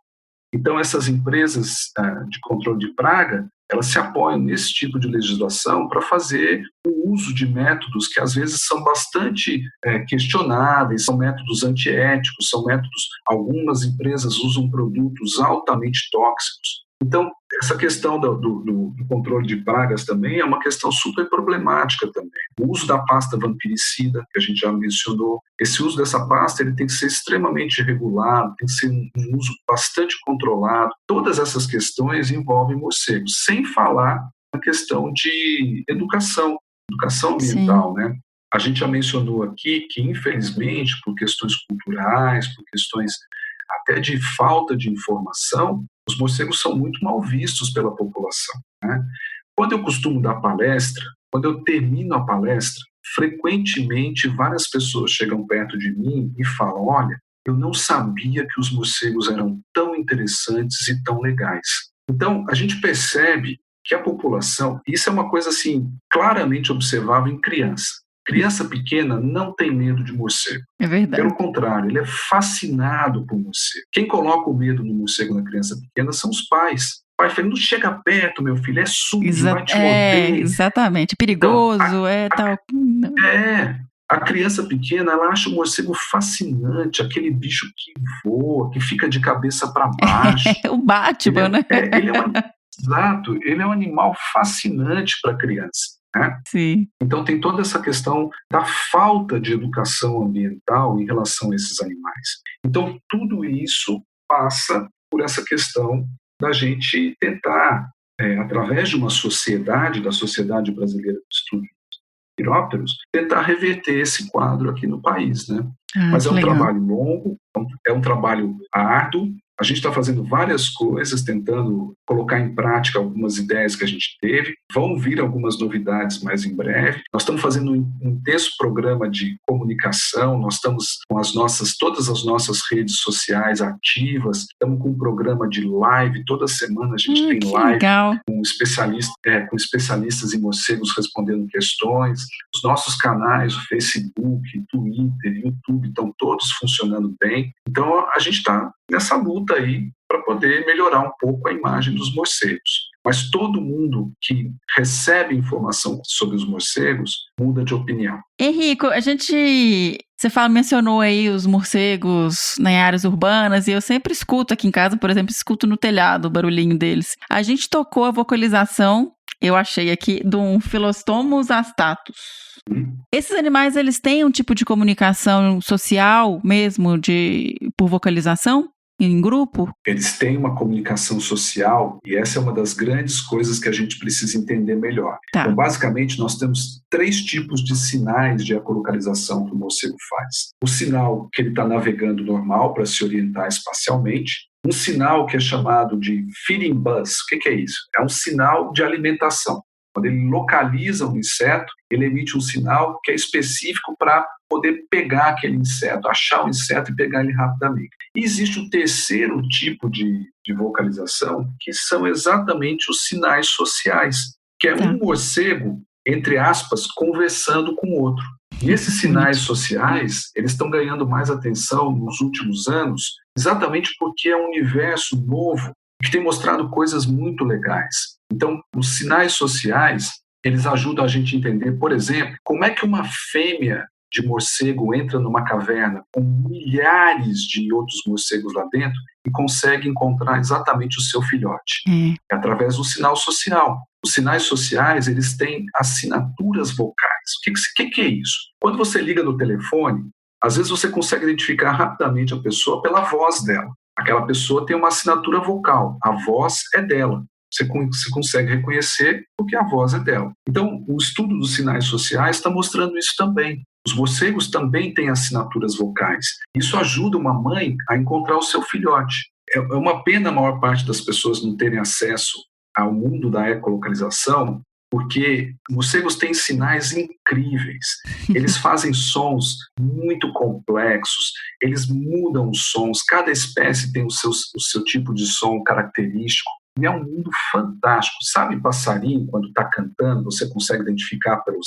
Então, essas empresas de controle de praga, elas se apoiam nesse tipo de legislação para fazer o uso de métodos que às vezes são bastante questionáveis, são métodos antiéticos, são métodos, algumas empresas usam produtos altamente tóxicos. Então, essa questão do controle de pragas também é uma questão super problemática também. O uso da pasta vampiricida, que a gente já mencionou, esse uso dessa pasta ele tem que ser extremamente regulado, tem que ser um uso bastante controlado. Todas essas questões envolvem morcegos, sem falar na questão de educação ambiental, né? A gente já mencionou aqui que, infelizmente, por questões culturais, por questões até de falta de informação, os morcegos são muito mal vistos pela população. Né? Quando eu costumo dar palestra, quando eu termino a palestra, frequentemente várias pessoas chegam perto de mim e falam, olha, eu não sabia que os morcegos eram tão interessantes e tão legais. Então, a gente percebe que a população, isso é uma coisa assim, claramente observável em criança. Criança pequena não tem medo de morcego. É verdade. Pelo contrário, ele é fascinado por morcego. Quem coloca o medo no morcego na criança pequena são os pais. O pai fala, não chega perto, meu filho, é sujo, vai te morder. Exatamente, perigoso, tal. A criança pequena, ela acha o morcego fascinante, aquele bicho que voa, que fica de cabeça para baixo. O Batman, né? Exato, ele é um animal fascinante para a criança. Né? Sim. Então tem toda essa questão da falta de educação ambiental em relação a esses animais. Então tudo isso passa por essa questão da gente tentar, através de uma sociedade, da Sociedade Brasileira de Estudo de Pirópteros, tentar reverter esse quadro aqui no país. Né? Mas é um trabalho longo, é um trabalho árduo. A gente está fazendo várias coisas, tentando colocar em prática algumas ideias que a gente teve. Vão vir algumas novidades mais em breve. Nós estamos fazendo um intenso programa de comunicação. Nós estamos com todas as nossas redes sociais ativas. Estamos com um programa de live. Toda semana a gente tem live com especialistas em morcegos respondendo questões. Os nossos canais, o Facebook, Twitter, YouTube, estão todos funcionando bem. Então a gente está nessa luta aí para poder melhorar um pouco a imagem dos morcegos. Mas todo mundo que recebe informação sobre os morcegos muda de opinião. Henrico, você mencionou aí os morcegos em áreas urbanas, e eu sempre escuto aqui em casa, por exemplo, escuto no telhado o barulhinho deles. A gente tocou a vocalização, eu achei aqui, de um Philostomus astatus. Esses animais, eles têm um tipo de comunicação social mesmo, por vocalização? Em grupo? Eles têm uma comunicação social, e essa é uma das grandes coisas que a gente precisa entender melhor. Tá. Então, basicamente, nós temos 3 tipos de sinais de ecolocalização que o morcego faz. O sinal que ele está navegando normal para se orientar espacialmente, um sinal que é chamado de feeding buzz. O que é isso? É um sinal de alimentação. Quando ele localiza um inseto, ele emite um sinal que é específico para poder pegar aquele inseto, achar o inseto e pegar ele rapidamente. E existe o terceiro tipo de vocalização, que são exatamente os sinais sociais, que é um morcego, entre aspas, conversando com o outro. E esses sinais sociais, eles estão ganhando mais atenção nos últimos anos, exatamente porque é um universo novo que tem mostrado coisas muito legais. Então, os sinais sociais, eles ajudam a gente a entender, por exemplo, como é que uma fêmea de morcego entra numa caverna com milhares de outros morcegos lá dentro e consegue encontrar exatamente o seu filhote. É através do sinal social. Os sinais sociais, eles têm assinaturas vocais. O que é isso? Quando você liga no telefone, às vezes você consegue identificar rapidamente a pessoa pela voz dela. Aquela pessoa tem uma assinatura vocal, a voz é dela. Você consegue reconhecer porque a voz é dela. Então, o estudo dos sinais sociais está mostrando isso também. Os morcegos também têm assinaturas vocais. Isso ajuda uma mãe a encontrar o seu filhote. É uma pena a maior parte das pessoas não terem acesso ao mundo da ecolocalização, porque morcegos têm sinais incríveis. Eles fazem sons muito complexos, eles mudam os sons, cada espécie tem o seu tipo de som característico. E é um mundo fantástico. Sabe passarinho, quando está cantando, você consegue identificar pelo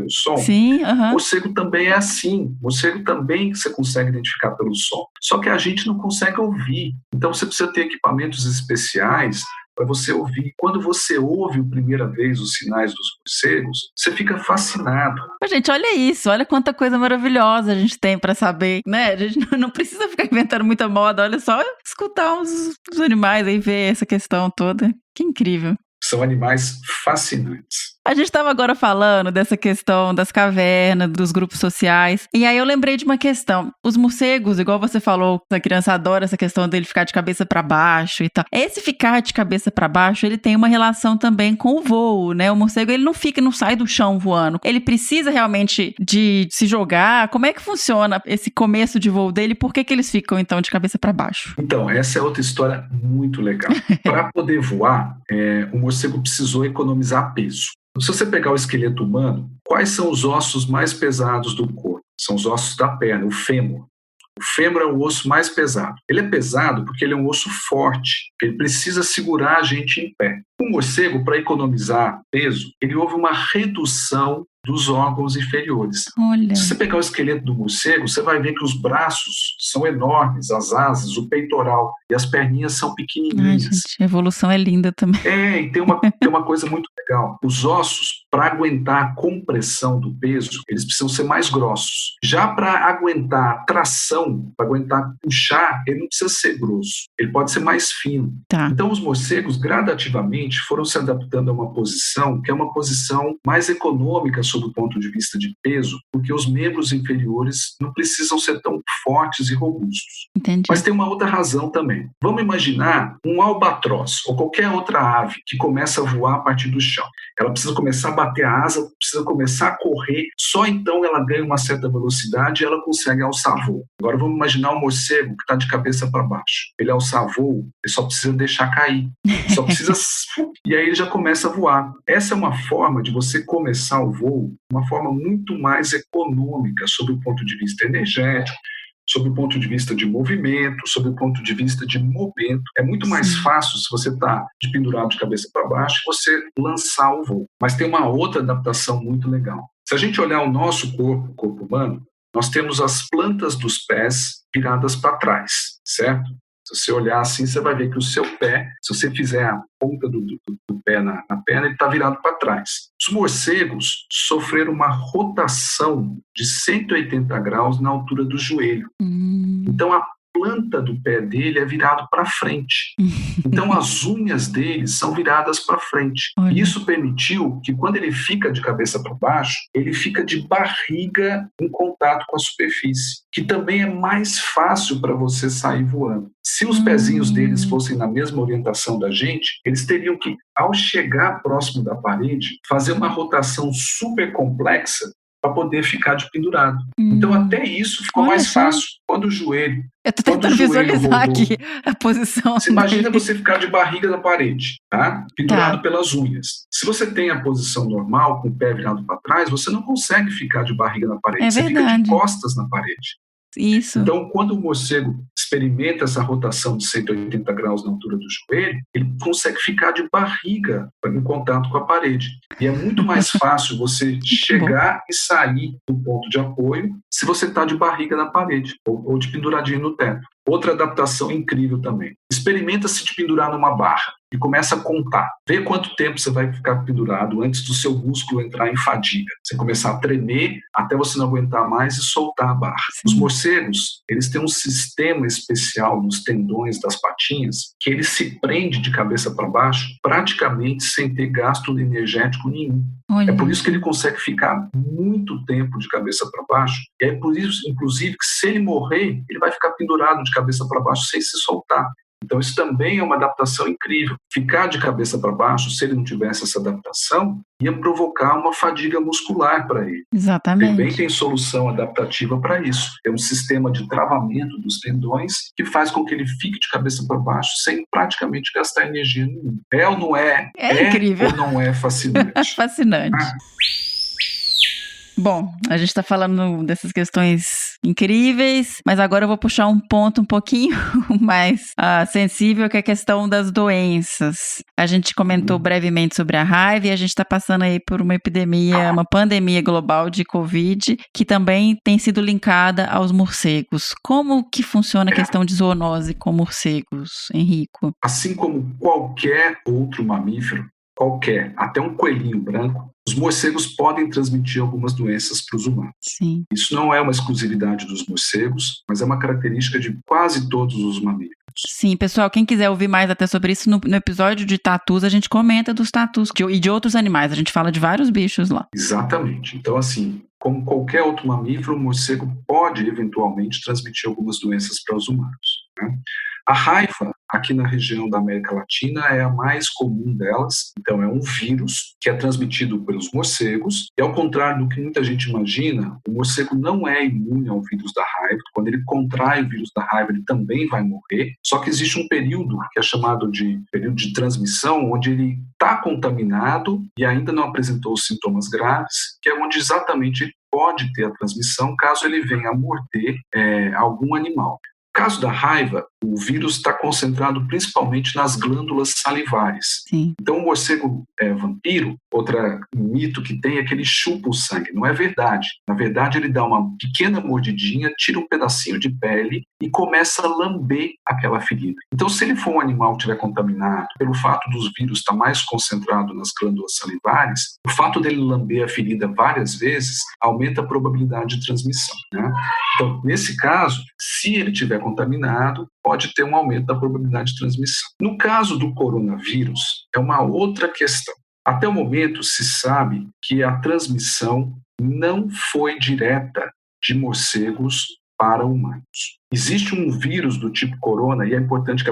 som? Sim, aham. Morcego também é assim. Morcego também você consegue identificar pelo som. Só que a gente não consegue ouvir. Então você precisa ter equipamentos especiais para você ouvir. Quando você ouve a primeira vez os sinais dos morcegos, você fica fascinado. Mas, gente, olha isso, olha quanta coisa maravilhosa a gente tem para saber, né? A gente não precisa ficar inventando muita moda, olha só escutar os animais aí, ver essa questão toda. Que incrível. São animais fascinantes. A gente estava agora falando dessa questão das cavernas, dos grupos sociais, e aí eu lembrei de uma questão. Os morcegos, igual você falou, a criança adora essa questão dele ficar de cabeça para baixo e tal. Esse ficar de cabeça para baixo, ele tem uma relação também com o voo, né? O morcego, ele não sai do chão voando. Ele precisa realmente de se jogar. Como é que funciona esse começo de voo dele? Por que eles ficam, então, de cabeça para baixo? Então, essa é outra história muito legal. Para poder voar, o morcego precisou economizar peso. Se você pegar o esqueleto humano, quais são os ossos mais pesados do corpo? São os ossos da perna, o fêmur. O fêmur é o osso mais pesado. Ele é pesado porque ele é um osso forte. Ele precisa segurar a gente em pé. O morcego, para economizar peso, ele houve uma redução dos órgãos inferiores. Olha. Se você pegar o esqueleto do morcego, você vai ver que os braços são enormes, as asas, o peitoral, e as perninhas são pequenininhas. Ai, gente, a evolução é linda também. E tem uma coisa muito legal. Os ossos, para aguentar a compressão do peso, eles precisam ser mais grossos. Já para aguentar a tração, para aguentar puxar, ele não precisa ser grosso. Ele pode ser mais fino. Tá. Então, os morcegos, gradativamente, foram se adaptando a uma posição que é uma posição mais econômica sob o ponto de vista de peso, porque os membros inferiores não precisam ser tão fortes e robustos. Entendi. Mas tem uma outra razão também. Vamos imaginar um albatroz ou qualquer outra ave que começa a voar a partir do chão. Ela precisa começar a bater a asa, precisa começar a correr, só então ela ganha uma certa velocidade e ela consegue alçar voo. Agora vamos imaginar um morcego que está de cabeça para baixo. Ele alçar voo, ele só precisa deixar cair. Só precisa... e aí ele já começa a voar. Essa é uma forma de você começar o voo, uma forma muito mais econômica sob o ponto de vista energético, sob o ponto de vista de movimento, sob o ponto de vista de momento. É muito mais fácil se você está de pendurado de cabeça para baixo, você lançar o voo. Mas tem uma outra adaptação muito legal. Se a gente olhar o nosso corpo, o corpo humano, nós temos as plantas dos pés viradas para trás, certo? Se você olhar assim, você vai ver que o seu pé, se você fizer a ponta do pé na perna, ele está virado para trás. Os morcegos sofreram uma rotação de 180 graus na altura do joelho. Então, a planta do pé dele é virado para frente. Então, as unhas dele são viradas para frente. Olha. Isso permitiu que, quando ele fica de cabeça para baixo, ele fica de barriga em contato com a superfície, que também é mais fácil para você sair voando. Se os pezinhos deles fossem na mesma orientação da gente, eles teriam que, ao chegar próximo da parede, fazer uma rotação super complexa para poder ficar de pendurado. Então, até isso ficou Olha mais só. fácil. Quando o joelho... Eu tô quando tentando o joelho visualizar rodou, aqui a posição. você imagina dele. você ficar de barriga na parede, tá? Pendurado pelas unhas. Se você tem a posição normal, com o pé virado para trás, você não consegue ficar de barriga na parede. É você fica verdade. de costas na parede. Isso. Então, quando o morcego experimenta essa rotação de 180 graus na altura do joelho, ele consegue ficar de barriga em contato com a parede. E é muito mais fácil você chegar e sair do ponto de apoio se você está de barriga na parede ou de penduradinho no teto. Outra adaptação incrível também. Experimenta se de pendurar numa barra e começa a contar. Vê quanto tempo você vai ficar pendurado antes do seu músculo entrar em fadiga. Você começar a tremer até você não aguentar mais e soltar a barra. Sim. Os morcegos, eles têm um sistema especial nos tendões das patinhas que ele se prende de cabeça para baixo praticamente sem ter gasto energético nenhum. Olha. É por isso que ele consegue ficar muito tempo de cabeça para baixo. E é por isso, inclusive, que se ele morrer, ele vai ficar pendurado de cabeça para baixo sem se soltar. Então, isso também é uma adaptação incrível. Ficar de cabeça para baixo, se ele não tivesse essa adaptação, ia provocar uma fadiga muscular para ele. Exatamente. Também tem solução adaptativa para isso. É um sistema de travamento dos tendões que faz com que ele fique de cabeça para baixo sem praticamente gastar energia nenhuma. É ou não é? É incrível. Ou não é fascinante? Fascinante. Ah. Bom, a gente tá falando dessas questões incríveis, mas agora eu vou puxar um ponto um pouquinho mais sensível, que é a questão das doenças. A gente comentou brevemente sobre a raiva e a gente tá passando aí por uma epidemia, uma pandemia global de Covid, que também tem sido linkada aos morcegos. Como que funciona a questão de zoonose com morcegos, Henrico? Assim como qualquer outro mamífero, até um coelhinho branco, os morcegos podem transmitir algumas doenças para os humanos. Sim. Isso não é uma exclusividade dos morcegos, mas é uma característica de quase todos os mamíferos. Sim, pessoal, quem quiser ouvir mais até sobre isso, no episódio de tatus, a gente comenta dos tatus e de outros animais, a gente fala de vários bichos lá. Exatamente. Então, assim, como qualquer outro mamífero, o morcego pode, eventualmente, transmitir algumas doenças para os humanos, né? A raiva, aqui na região da América Latina, é a mais comum delas. Então, é um vírus que é transmitido pelos morcegos. E, ao contrário do que muita gente imagina, o morcego não é imune ao vírus da raiva. Quando ele contrai o vírus da raiva, ele também vai morrer. Só que existe um período que é chamado de período de transmissão, onde ele está contaminado e ainda não apresentou sintomas graves, que é onde exatamente ele pode ter a transmissão caso ele venha a morder algum animal. caso da raiva, o vírus está concentrado principalmente nas glândulas salivares. Sim. Então, o morcego vampiro, outro mito que tem é que ele chupa o sangue. Não é verdade. Na verdade, ele dá uma pequena mordidinha, tira um pedacinho de pele e começa a lamber aquela ferida. Então, se ele for um animal que estiver contaminado, pelo fato dos vírus estar mais concentrado nas glândulas salivares, o fato dele lamber a ferida várias vezes aumenta a probabilidade de transmissão, né? Então, nesse caso, se ele estiver contaminado, pode ter um aumento da probabilidade de transmissão. No caso do coronavírus, é uma outra questão. Até o momento, se sabe que a transmissão não foi direta de morcegos para humanos. Existe um vírus do tipo corona, e é importante que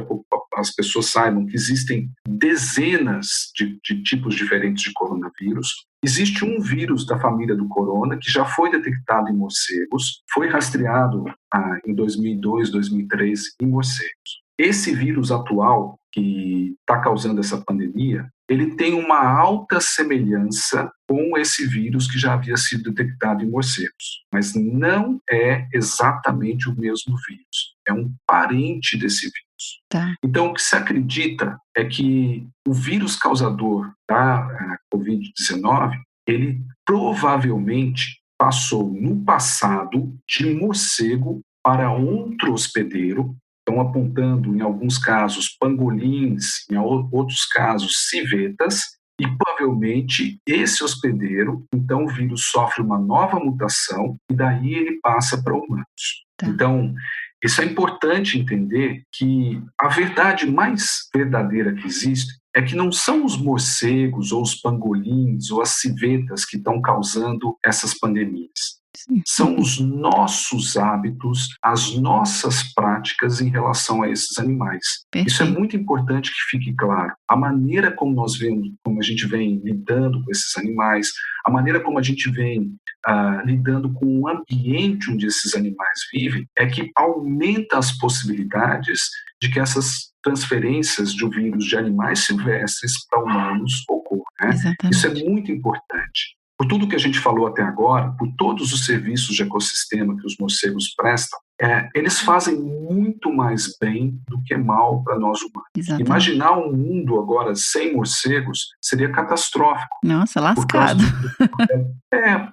as pessoas saibam que existem dezenas de tipos diferentes de coronavírus. Existe um vírus da família do corona que já foi detectado em morcegos, foi rastreado em 2002, 2003 em morcegos. Esse vírus atual que está causando essa pandemia, ele tem uma alta semelhança com esse vírus que já havia sido detectado em morcegos, mas não é exatamente o mesmo vírus, é um parente desse vírus. Tá. Então, o que se acredita é que o vírus causador da Covid-19, ele provavelmente passou no passado de morcego para outro hospedeiro. Estão apontando, em alguns casos, pangolins, em outros casos, civetas, e provavelmente esse hospedeiro, então o vírus sofre uma nova mutação e daí ele passa para humanos. Tá. Então, isso é importante entender que a verdade mais verdadeira que existe é que não são os morcegos ou os pangolins ou as civetas que estão causando essas pandemias. Sim. São os nossos hábitos, as nossas práticas em relação a esses animais. Perfeito. Isso é muito importante que fique claro. A maneira como a gente vem lidando com esses animais, a maneira como a gente vem lidando com o ambiente onde esses animais vivem, é que aumenta as possibilidades de que essas transferências de vírus de animais silvestres para humanos ocorram, né? Exatamente. Isso é muito importante. Por tudo que a gente falou até agora, por todos os serviços de ecossistema que os morcegos prestam, eles fazem muito mais bem do que mal para nós humanos. Exatamente. Imaginar um mundo agora sem morcegos seria catastrófico. Nossa, lascado.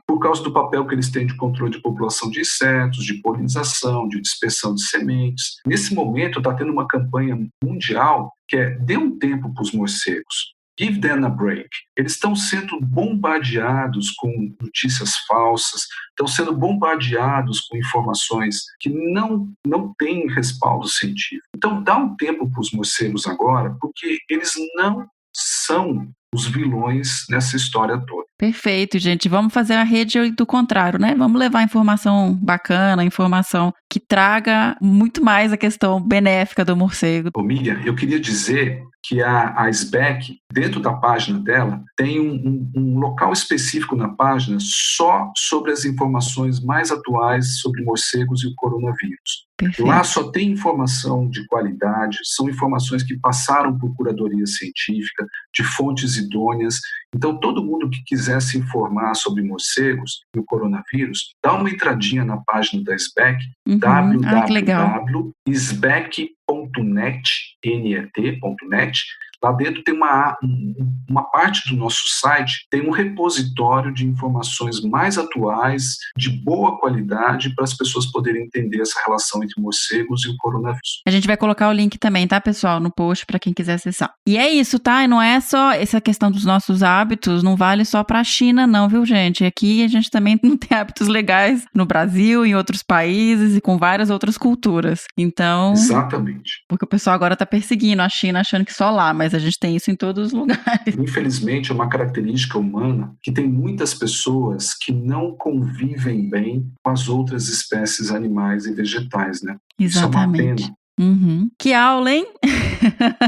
Por causa do papel que eles têm de controle de população de insetos, de polinização, de dispersão de sementes. Nesse momento está tendo uma campanha mundial que dê um tempo para os morcegos. Give them a break. Eles estão sendo bombardeados com notícias falsas, estão sendo bombardeados com informações que não têm respaldo científico. Então, dá um tempo para os morcegos agora, porque eles não são os vilões nessa história toda. Perfeito, gente. Vamos fazer a rede do contrário, né? Vamos levar informação bacana, informação que traga muito mais a questão benéfica do morcego. Ô, Miriam, eu queria dizer que a SBEC, dentro da página dela, tem um local específico na página só sobre as informações mais atuais sobre morcegos e o coronavírus. Perfeito. Lá só tem informação de qualidade, são informações que passaram por curadoria científica, de fontes idôneas. Então, todo mundo que quiser se informar sobre morcegos e o coronavírus, dá uma entradinha na página da SBEC, www.sbec.net. Lá dentro tem uma parte do nosso site, tem um repositório de informações mais atuais, de boa qualidade, para as pessoas poderem entender essa relação entre morcegos e o coronavírus. A gente vai colocar o link também, tá, pessoal, no post para quem quiser acessar. E é isso, tá? E não é só essa questão dos nossos hábitos, não vale só para a China, não, viu, gente? Aqui a gente também não tem hábitos legais no Brasil, em outros países e com várias outras culturas. Então... Exatamente. Porque o pessoal agora tá perseguindo a China, achando que só lá, mas a gente tem isso em todos os lugares. Infelizmente, é uma característica humana que tem muitas pessoas que não convivem bem com as outras espécies animais e vegetais, né? Exatamente. Isso é uma pena. Uhum. Que aula, hein?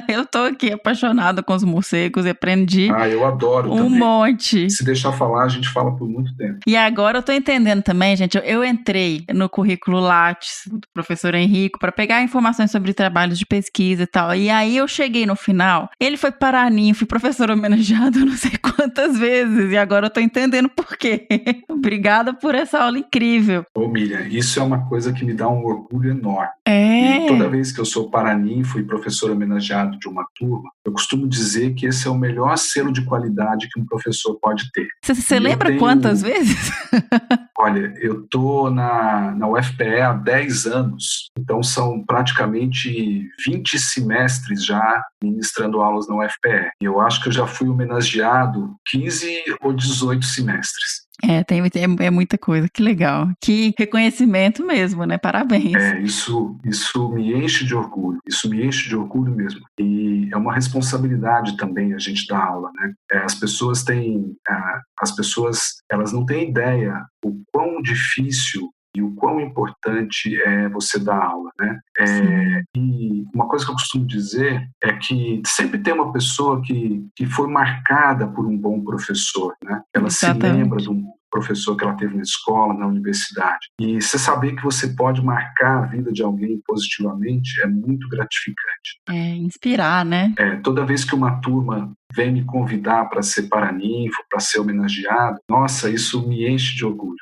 Eu tô aqui apaixonada com os morcegos e aprendi eu adoro um também. monte. Se deixar falar, a gente fala por muito tempo. E agora eu tô entendendo também, gente, eu entrei no currículo Lattes do professor Henrico para pegar informações sobre trabalhos de pesquisa e tal, e aí eu cheguei no final, ele foi paraninho, fui professor homenageado não sei quantas vezes, e agora eu tô entendendo por quê. Obrigada por essa aula incrível. Ô, Miriam, isso é uma coisa que me dá um orgulho enorme. E toda É. vez que eu sou paraninfo e professor homenageado de uma turma, eu costumo dizer que esse é o melhor selo de qualidade que um professor pode ter. Você E eu lembra quantas tenho, vezes? olha, eu estou na UFPE há 10 anos, então são praticamente 20 semestres já ministrando aulas na UFPE. E eu acho que eu já fui homenageado 15 ou 18 semestres. É muita coisa, que legal. Que reconhecimento mesmo, né? Parabéns. Isso me enche de orgulho, isso me enche de orgulho mesmo. E é uma responsabilidade também a gente dar aula, né? As pessoas, elas não têm ideia o quão difícil e o quão importante é você dar aula, né? Sim, E uma coisa que eu costumo dizer é que sempre tem uma pessoa que foi marcada por um bom professor, né? Ela se lembra de exatamente. um professor que ela teve na escola, na universidade. E você saber que você pode marcar a vida de alguém positivamente é muito gratificante. Inspirar, né? Toda vez que uma turma vem me convidar para ser paraninfo, para ser homenageado, nossa, isso me enche de orgulho.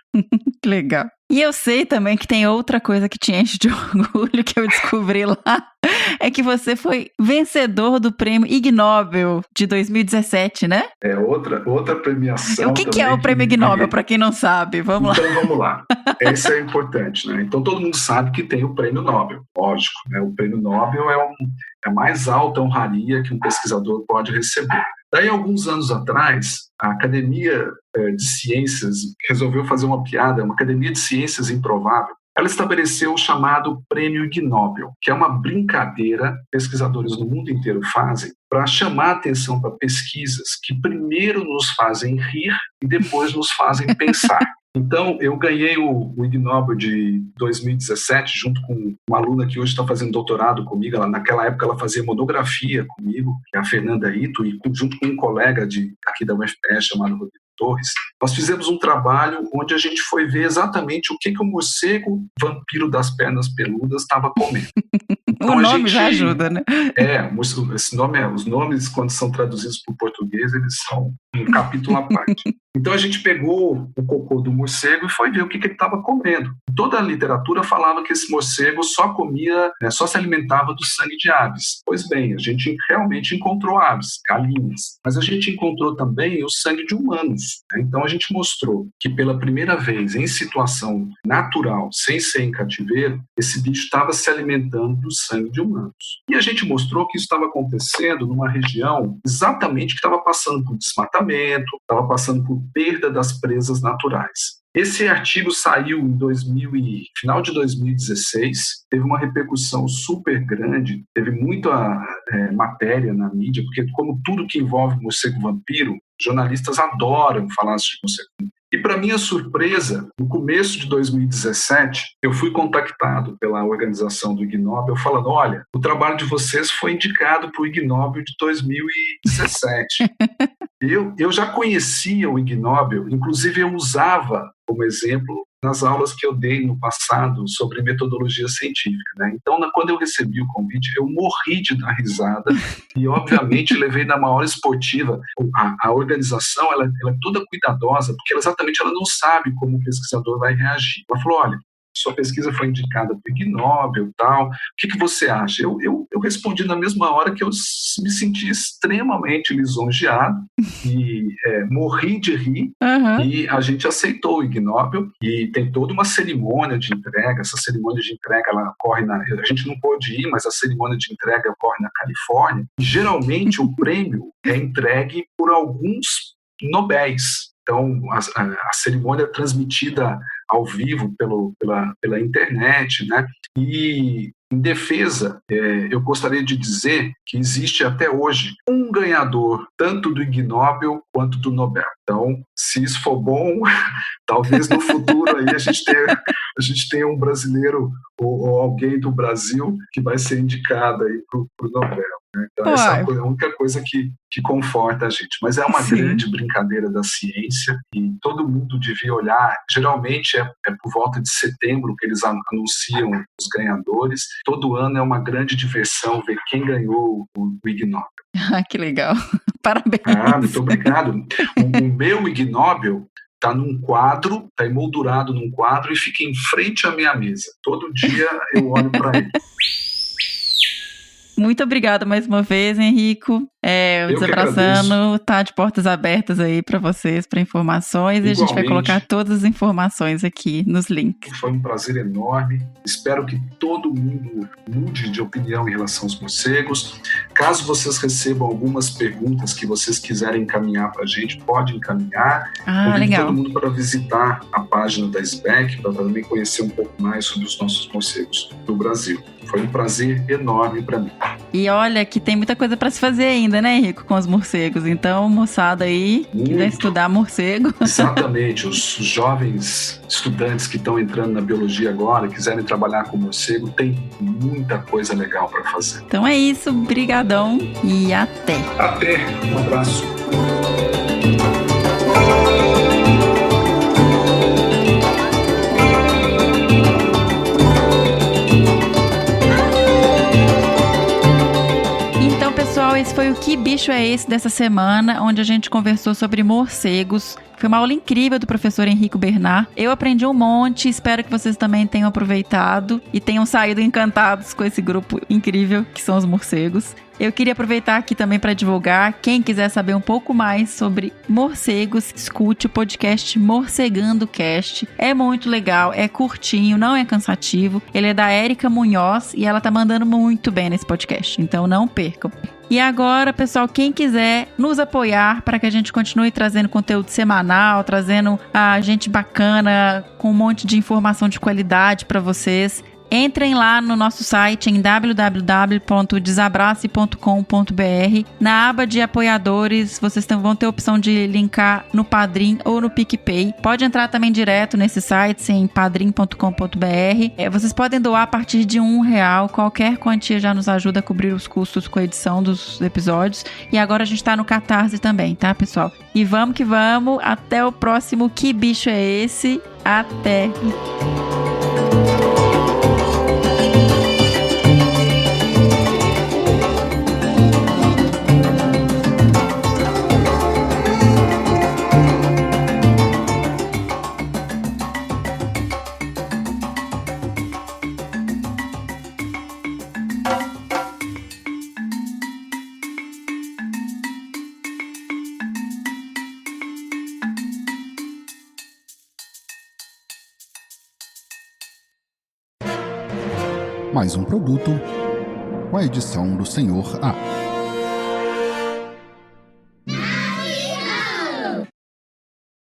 Que legal. E eu sei também que tem outra coisa que te enche de orgulho que eu descobri lá. É que você foi vencedor do prêmio Ig Nobel de 2017, né? É outra O premiação que é também o que prêmio Ig Nobel, me. para quem não sabe? Vamos lá. Então vamos lá. Esse é importante, né? Então todo mundo sabe que tem o prêmio Nobel, lógico, né? O prêmio Nobel é a mais alta honraria que um pesquisador pode receber. Daí, alguns anos atrás, a Academia de Ciências resolveu fazer uma piada, uma Academia de Ciências Improvável. Ela estabeleceu o chamado Prêmio Ig Nobel, que é uma brincadeira que pesquisadores no mundo inteiro fazem para chamar a atenção para pesquisas que primeiro nos fazem rir e depois nos fazem pensar. Então, eu ganhei o Ig Nobel de 2017 junto com uma aluna que hoje está fazendo doutorado comigo. Naquela época, ela fazia monografia comigo, que é a Fernanda Ito, e junto com um colega aqui da UFPE chamado Rodrigo Torres. Nós fizemos um trabalho onde a gente foi ver exatamente o que o morcego vampiro das pernas peludas estava comendo. O Então, nome já ajuda, né? os nomes, quando são traduzidos para o português, eles são um capítulo à parte. Então a gente pegou o cocô do morcego e foi ver o que ele estava comendo. Toda a literatura falava que esse morcego só se alimentava do sangue de aves. Pois bem, a gente realmente encontrou aves, galinhas, mas a gente encontrou também o sangue de humanos, né? Então a gente mostrou que pela primeira vez, em situação natural, sem ser em cativeiro, esse bicho estava se alimentando do sangue de humanos. E a gente mostrou que isso estava acontecendo numa região exatamente que estava passando por desmatamento, estava passando por perda das presas naturais. Esse artigo saiu em final de 2016, teve uma repercussão super grande, teve muita matéria na mídia, porque como tudo que envolve morcego vampiro, jornalistas adoram falar sobre morcego vampiro. E para minha surpresa, no começo de 2017, eu fui contactado pela organização do Ig Nobel falando, olha, o trabalho de vocês foi indicado para o Ig Nobel de 2017. Eu já conhecia o Ig Nobel, inclusive eu usava como exemplo nas aulas que eu dei no passado sobre metodologia científica, né? Então, quando eu recebi o convite, eu morri de dar risada e, obviamente, levei na maior esportiva. A organização ela é toda cuidadosa, porque ela não sabe como o pesquisador vai reagir. Ela falou, olha, sua pesquisa foi indicada para o Ig Nobel, tal. O que você acha? Eu respondi na mesma hora que eu me senti extremamente lisonjeado e morri de rir. Uhum. E a gente aceitou o Ig Nobel e tem toda uma cerimônia de entrega. Essa cerimônia de entrega ela ocorre a gente não pôde ir, mas a cerimônia de entrega ocorre na Califórnia. E, geralmente o prêmio é entregue por alguns Nobéis. Então, a cerimônia é transmitida ao vivo pela internet, né? E, em defesa, eu gostaria de dizer que existe até hoje um ganhador, tanto do Ig Nobel quanto do Nobel. Então, se isso for bom, talvez no futuro aí a gente tenha um brasileiro ou alguém do Brasil que vai ser indicado aí para o Nobel. Então, essa é a única coisa que conforta a gente. Mas é uma grande brincadeira da ciência e todo mundo devia olhar. Geralmente é por volta de setembro que eles anunciam os ganhadores. Todo ano é uma grande diversão ver quem ganhou o Ig Nobel. Que legal. Parabéns. Muito obrigado. O meu Ig Nobel está num quadro, está emoldurado num quadro e fica em frente à minha mesa. Todo dia eu olho para ele. Muito obrigada mais uma vez, Henrico. O Eu que Desabraçando tá de portas abertas aí para vocês, para informações. Igualmente. E a gente vai colocar todas as informações aqui nos links. Foi um prazer enorme. Espero que todo mundo mude de opinião em relação aos morcegos. Caso vocês recebam algumas perguntas que vocês quiserem encaminhar para a gente, pode encaminhar. Convido legal. todo mundo para visitar a página da SBEC, para também conhecer um pouco mais sobre os nossos morcegos do Brasil. Foi um prazer enorme para mim. E olha que tem muita coisa para se fazer ainda, né, Henrico, com os morcegos. Então, moçada aí, quiser estudar morcego. Exatamente. Os jovens estudantes que estão entrando na biologia agora, quiserem trabalhar com morcego, tem muita coisa legal para fazer. Então é isso, brigadão e até. Até, um abraço. Pessoal, esse foi o Que Bicho é Esse dessa semana, onde a gente conversou sobre morcegos. Foi uma aula incrível do professor Henrico Bernard. Eu aprendi um monte, espero que vocês também tenham aproveitado e tenham saído encantados com esse grupo incrível que são os morcegos. Eu queria aproveitar aqui também para divulgar, quem quiser saber um pouco mais sobre morcegos, escute o podcast Morcegando Cast. É muito legal, é curtinho, não é cansativo. Ele é da Érica Munhoz e ela tá mandando muito bem nesse podcast, então não percam. E agora, pessoal, quem quiser nos apoiar para que a gente continue trazendo conteúdo semanal, trazendo a gente bacana, com um monte de informação de qualidade para vocês, entrem lá no nosso site em www.desabrace.com.br. Na aba de apoiadores, vocês vão ter a opção de linkar no Padrim ou no PicPay. Pode entrar também direto nesse site em padrim.com.br. Vocês podem doar a partir de R$1. Qualquer quantia já nos ajuda a cobrir os custos com a edição dos episódios. E agora a gente tá no Catarse também, tá, pessoal? E vamos que vamos. Até o próximo Que Bicho é Esse? Até! Mais um produto com a edição do Senhor A.